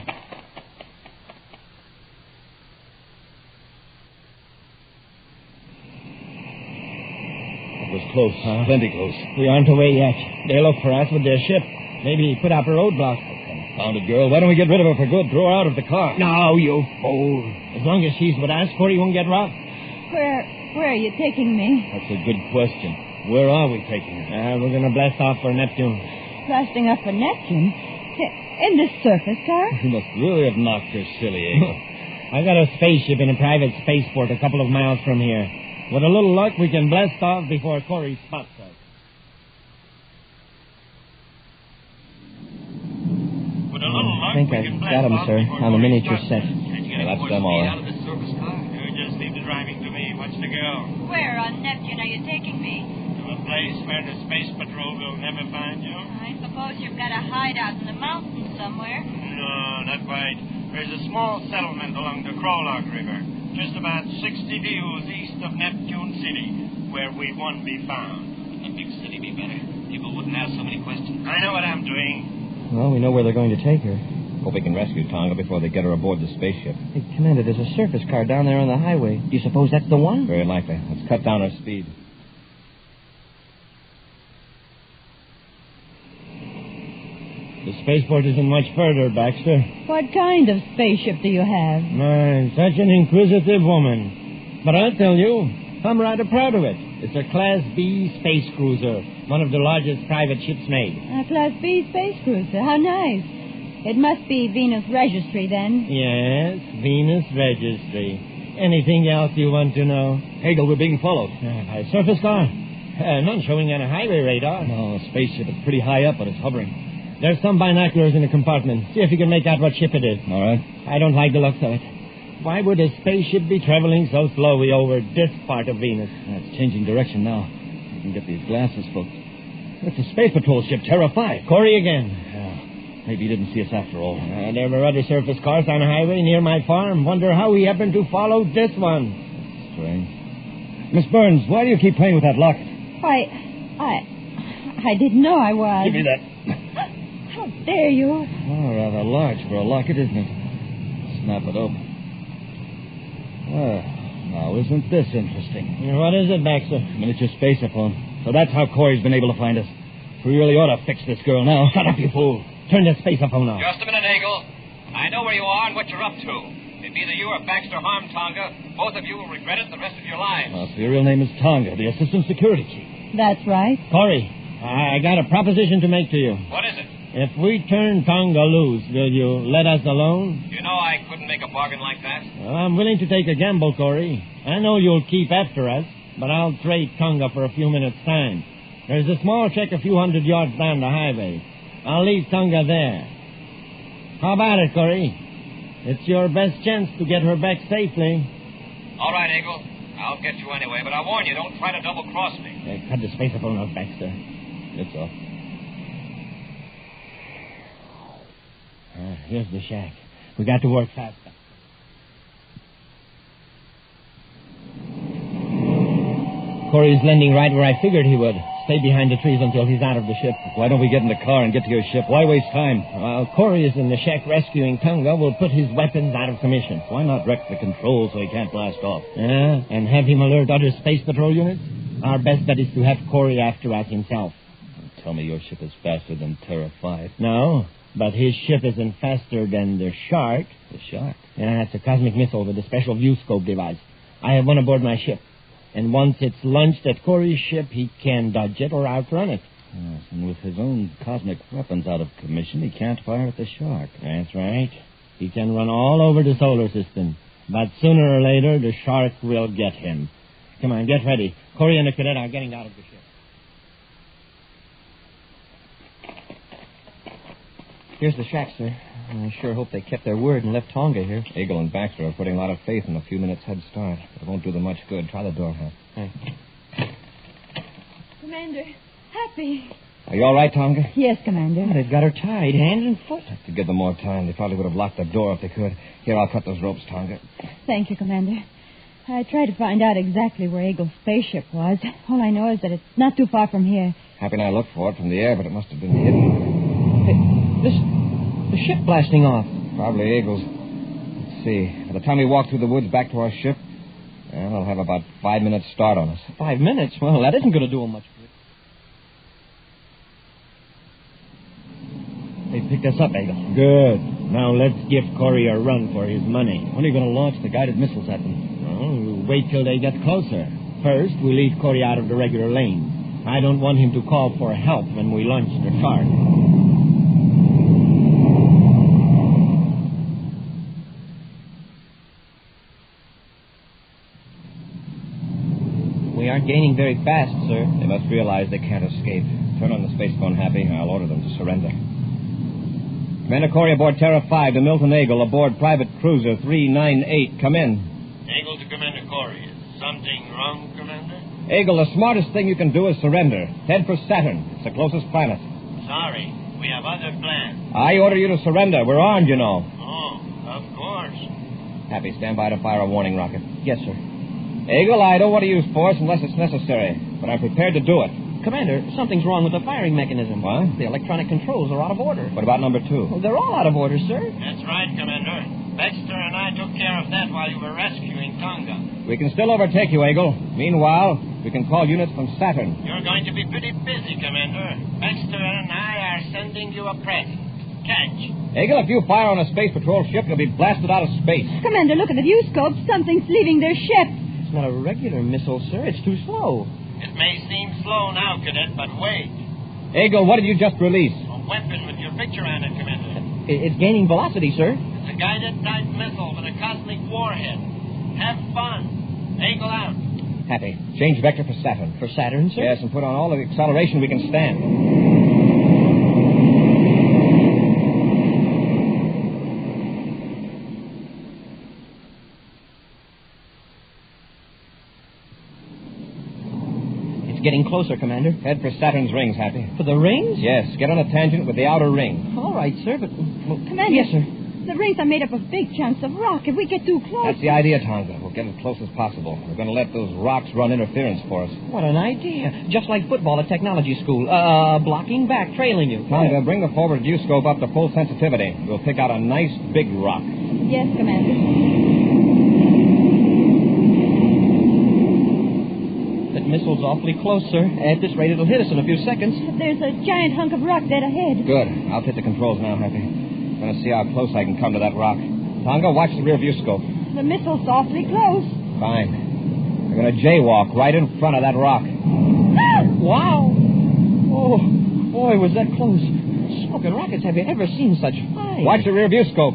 It was close. Plenty close. We aren't away yet. They'll look for us with their ship. Maybe put up a roadblock. Confounded girl. Why don't we get rid of her for good? Throw her out of the car. No, you fool. As long as she's with us, Corey won't get robbed. Where are you taking me? That's a good question. Where are we taking her? We're going to blast off for Neptune. Blasting up for Neptune? In this surface car? You must really have knocked her silly, Eagle. I got a spaceship in a private spaceport a couple of miles from here. With a little luck, we can blast off before Corey spots us. With a little luck, I think I've got them, sir, on the miniature set. Yeah, that's them all right. You just leave the driving to me. Watch the girl. Where on Neptune are you taking me? To a place where the space patrol will never find you. I suppose you've got a hideout in the mountains somewhere. No, not quite. There's a small settlement along the Krolog River, just about 60 views east of Neptune City, where we won't be found. Wouldn't a big city be better? People wouldn't ask so many questions. I know what I'm doing. Well, we know where they're going to take her. Hope we can rescue Tonga before they get her aboard the spaceship. Hey, Commander, there's a surface car down there on the highway. Do you suppose that's the one? Very likely. Let's cut down our speed. The spaceport isn't much further, Baxter. What kind of spaceship do you have? Such an inquisitive woman. But I'll tell you, I'm rather proud of it. It's a Class B space cruiser, one of the largest private ships made. A Class B space cruiser. How nice. It must be Venus Registry, then. Yes, Venus Registry. Anything else you want to know? Hagel, we're being followed. By a surface car. None showing on a highway radar. No, a spaceship. It's pretty high up, but it's hovering. There's some binoculars in the compartment. See if you can make out what ship it is. All right. I don't like the looks of it. Why would a spaceship be traveling so slowly over this part of Venus? It's changing direction now. You can get these glasses, folks. It's a space patrol ship, Terra 5. Corey again. Maybe he didn't see us after all. There were other surface cars on a highway near my farm. Wonder how he happened to follow this one. Strange. Miss Burns, why do you keep playing with that locket? I didn't know I was. Give me that. How dare you? Oh, rather large for a locket, isn't it? Snap it open. Well, now isn't this interesting? What is it, Baxter? Miniature spaceophone. So that's how Corey's been able to find us. We really ought to fix this girl now. Shut up, you fool. Turn the spaceophone off. Just a minute, Eagle. I know where you are and what you're up to. If either you or Baxter harm Tonga, both of you will regret it the rest of your lives. Well, so your real name is Tonga, the assistant security chief. That's right. Corey, I got a proposition to make to you. What is it? If we turn Tonga loose, will you let us alone? You know I couldn't make a bargain like that. Well, I'm willing to take a gamble, Corey. I know you'll keep after us, but I'll trade Tonga for a few minutes' time. There's a small check a few hundred yards down the highway. I'll leave Tonga there. How about it, Corey? It's your best chance to get her back safely. All right, Eagle. I'll get you anyway, but I warn you, don't try to double-cross me. Cut the spaceophone off, Baxter. It's off. Here's the shack. We got to work fast. Corey's landing right where I figured he would. Stay behind the trees until he's out of the ship. Why don't we get in the car and get to your ship? Why waste time? While Corey is in the shack rescuing Tonga, we'll put his weapons out of commission. Why not wreck the controls so he can't blast off? Yeah, and have him alert other space patrol units? Our best bet is to have Corey after us himself. Tell me your ship is faster than Terra 5. No, but his ship isn't faster than the Shark. The Shark? Yeah, it's a cosmic missile with a special view scope device. I have one aboard my ship. And once it's launched at Corey's ship, he can dodge it or outrun it. Yes, and with his own cosmic weapons out of commission, he can't fire at the Shark. That's right. He can run all over the solar system. But sooner or later, the Shark will get him. Come on, get ready. Corey and the cadet are getting out of the ship. Here's the shack, sir. I sure hope they kept their word and left Tonga here. Eagle and Baxter are putting a lot of faith in a few minutes' head start. It won't do them much good. Try the door, Hap. Hey. Commander, Happy. Are you all right, Tonga? Yes, Commander. Oh, they've got her tied, hand and foot. To give them more time, they probably would have locked the door if they could. Here, I'll cut those ropes, Tonga. Thank you, Commander. I tried to find out exactly where Eagle's spaceship was. All I know is that it's not too far from here. Happy and I looked for it from the air, but it must have been hidden. Hey, the ship blasting off. Probably Eagle's. Let's see. By the time we walk through the woods back to our ship, well, they'll have about 5 minutes start on us. 5 minutes? Well, that isn't going to do them much good. They picked us up, Eagle. Good. Now let's give Corey a run for his money. When are you going to launch the guided missiles at them? Well, we'll wait till they get closer. First, we leave Corey out of the regular lane. I don't want him to call for help when we launch the Shark. We aren't gaining very fast, sir. They must realize they can't escape. Turn on the space phone, Happy. I'll order them to surrender. Commander Corey aboard Terra 5 to Milton Eagle aboard private cruiser 398. Come in. Eagle to Commander Corey. Is something wrong, Commander? Eagle, the smartest thing you can do is surrender. Head for Saturn. It's the closest planet. Sorry. We have other plans. I order you to surrender. We're armed, you know. Oh, of course. Happy, stand by to fire a warning rocket. Yes, sir. Eagle, I don't want to use force unless it's necessary, but I'm prepared to do it. Commander, something's wrong with the firing mechanism. What? The electronic controls are out of order. What about number 2? Well, they're all out of order, sir. That's right, Commander. Baxter and I took care of that while you were rescuing Tonga. We can still overtake you, Eagle. Meanwhile, we can call units from Saturn. You're going to be pretty busy, Commander. Baxter and I are sending you a present. Catch. Eagle, if you fire on a space patrol ship, you'll be blasted out of space. Commander, look at the view scope. Something's leaving their ship. It's not a regular missile, sir. It's too slow. It may seem slow now, Cadet, but wait. Eagle, what did you just release? A weapon with your picture on it, Commander. It's gaining velocity, sir. It's a guided type missile with a cosmic warhead. Have fun. Eagle out. Happy. Change vector for Saturn. For Saturn, sir? Yes, and put on all the acceleration we can stand. Getting closer, Commander. Head for Saturn's rings, Happy. For the rings? Yes, get on a tangent with the outer ring. All right, sir, but... Well, Commander. Yes, sir. The rings are made up of big chunks of rock. If we get too close... That's the idea, Tonga. We'll get as close as possible. We're going to let those rocks run interference for us. What an idea. Just like football at technology school. Blocking back, trailing you. Tonga, bring the forward viewscope up to full sensitivity. We'll pick out a nice big rock. Yes, Commander. That missile's awfully close, sir. At this rate, it'll hit us in a few seconds. There's a giant hunk of rock dead ahead. Good. I'll hit the controls now, Happy. I'm going to see how close I can come to that rock. Tonga, watch the rear viewscope. The missile's awfully close. Fine. We're going to jaywalk right in front of that rock. Wow. Oh, boy, was that close. Smoking rockets, have you ever seen such fire? Watch the rear viewscope.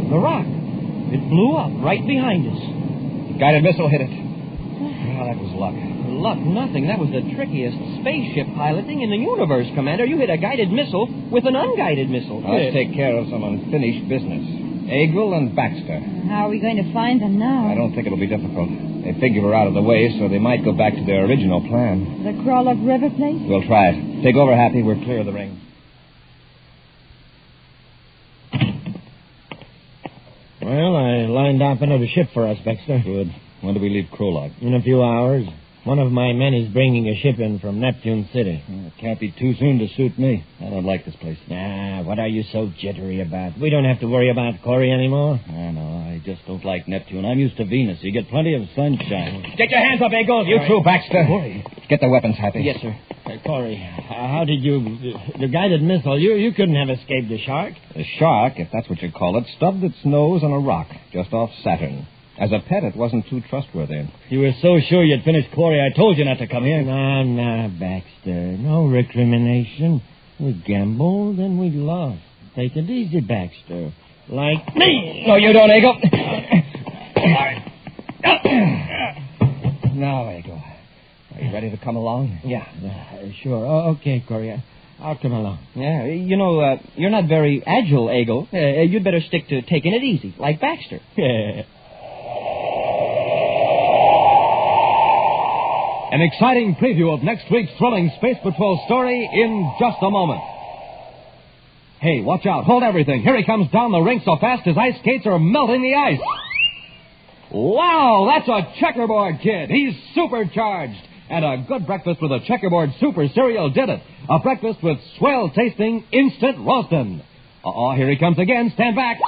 The rock. It blew up right behind us. Guided missile hit it. Oh, that was luck. Luck, nothing. That was the trickiest spaceship piloting in the universe, Commander. You hit a guided missile with an unguided missile. Let's take care of some unfinished business. Eagle and Baxter. How are we going to find them now? I don't think it'll be difficult. They figure we're out of the way, so they might go back to their original plan. The Crawlock River place? We'll try it. Take over, Happy. We're clear of the ring. Well, I lined up another ship for us, Baxter. Good. When do we leave Crawlock? In a few hours. One of my men is bringing a ship in from Neptune City. It can't be too soon to suit me. I don't like this place. Ah, what are you so jittery about? We don't have to worry about Corey anymore. I know. I just don't like Neptune. I'm used to Venus. You get plenty of sunshine. Get your hands up, Eagle. You too, Baxter. Corey. Get the weapons, Happy. Yes, sir. Corey, how did you... The guided missile, you couldn't have escaped the shark. The shark, if that's what you call it, stubbed its nose on a rock just off Saturn. As a pet, it wasn't too trustworthy. You were so sure you'd finish Corey, I told you not to come here. Nah, Baxter. No recrimination. We gambled and we lost. Take it easy, Baxter. Like me. No, you don't, Eagle. Now, Eagle. Are you ready to come along? Yeah, sure. Okay, Corey. I'll come along. Yeah, you're not very agile, Eagle. You'd better stick to taking it easy, like Baxter. An exciting preview of next week's thrilling Space Patrol story in just a moment. Hey, watch out. Hold everything. Here he comes down the rink so fast his ice skates are melting the ice. Wow, that's a checkerboard kid. He's supercharged. And a good breakfast with a checkerboard super cereal did it. A breakfast with swell-tasting instant roastin'. Here he comes again. Stand back.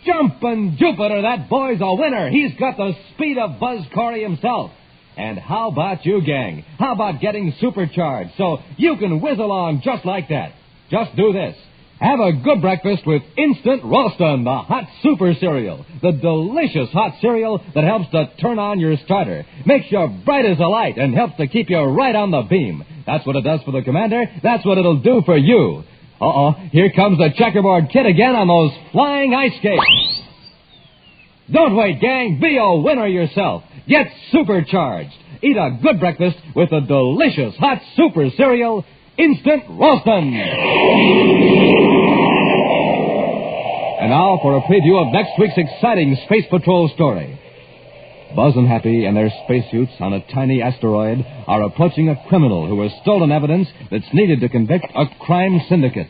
Jumpin' Jupiter, that boy's a winner. He's got the speed of Buzz Corey himself. And how about you, gang? How about getting supercharged so you can whiz along just like that? Just do this. Have a good breakfast with Instant Roastin', the hot super cereal. The delicious hot cereal that helps to turn on your starter. Makes you bright as a light and helps to keep you right on the beam. That's what it does for the Commander. That's what it'll do for you. Here comes the checkerboard kid again on those flying ice skates. Don't wait, gang. Be a winner yourself. Get supercharged. Eat a good breakfast with the delicious hot super cereal, Instant Roastin'. And now for a preview of next week's exciting Space Patrol story. Buzz and Happy and their spacesuits on a tiny asteroid are approaching a criminal who has stolen evidence that's needed to convict a crime syndicate.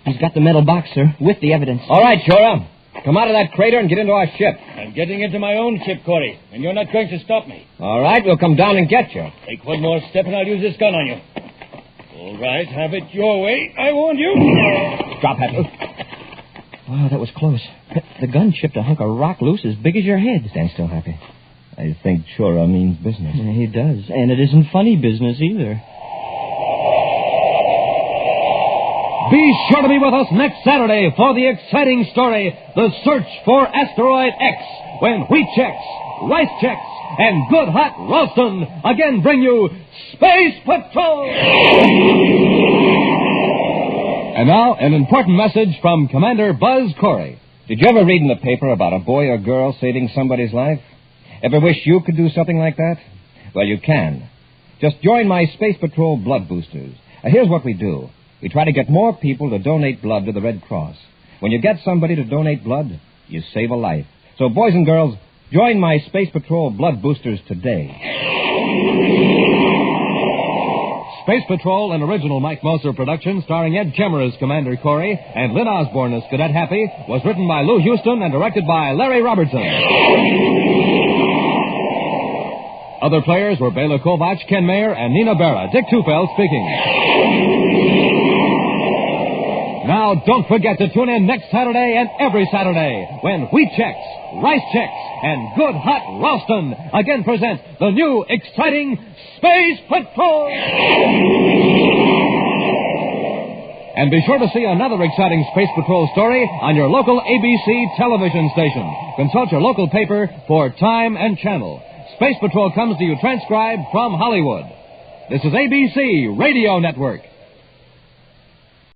He's got the metal box, sir, with the evidence. All right, Shora. Come out of that crater and get into our ship. I'm getting into my own ship, Corey, and you're not going to stop me. All right, we'll come down and get you. Take one more step and I'll use this gun on you. All right, have it your way. I warned you. Drop, Happy. Wow, that was close. The gun chipped a hunk of rock loose as big as your head. Stand still, Happy. I think Shora means business. Yeah, he does. And it isn't funny business either. Be sure to be with us next Saturday for the exciting story, The Search for Asteroid X, when wheat checks, rice checks, and good hot roastin' again bring you Space Patrol! And now, an important message from Commander Buzz Corey. Did you ever read in the paper about a boy or girl saving somebody's life? Ever wish you could do something like that? Well, you can. Just join my Space Patrol blood boosters. Here's what we do. We try to get more people to donate blood to the Red Cross. When you get somebody to donate blood, you save a life. So, boys and girls, join my Space Patrol blood boosters today. Space Patrol, an original Mike Moser production starring Ed Kemmer as Commander Corey and Lynn Osborne as Cadet Happy, was written by Lou Houston and directed by Larry Robertson. Other players were Bela Kovac, Ken Mayer, and Nina Berra. Dick Tufeld speaking. Now, don't forget to tune in next Saturday and every Saturday when Wheat Chex, Rice Chex, and Good Hot Ralston again present the new, exciting Space Patrol! And be sure to see another exciting Space Patrol story on your local ABC television station. Consult your local paper for time and channel. Space Patrol comes to you transcribed from Hollywood. This is ABC Radio Network.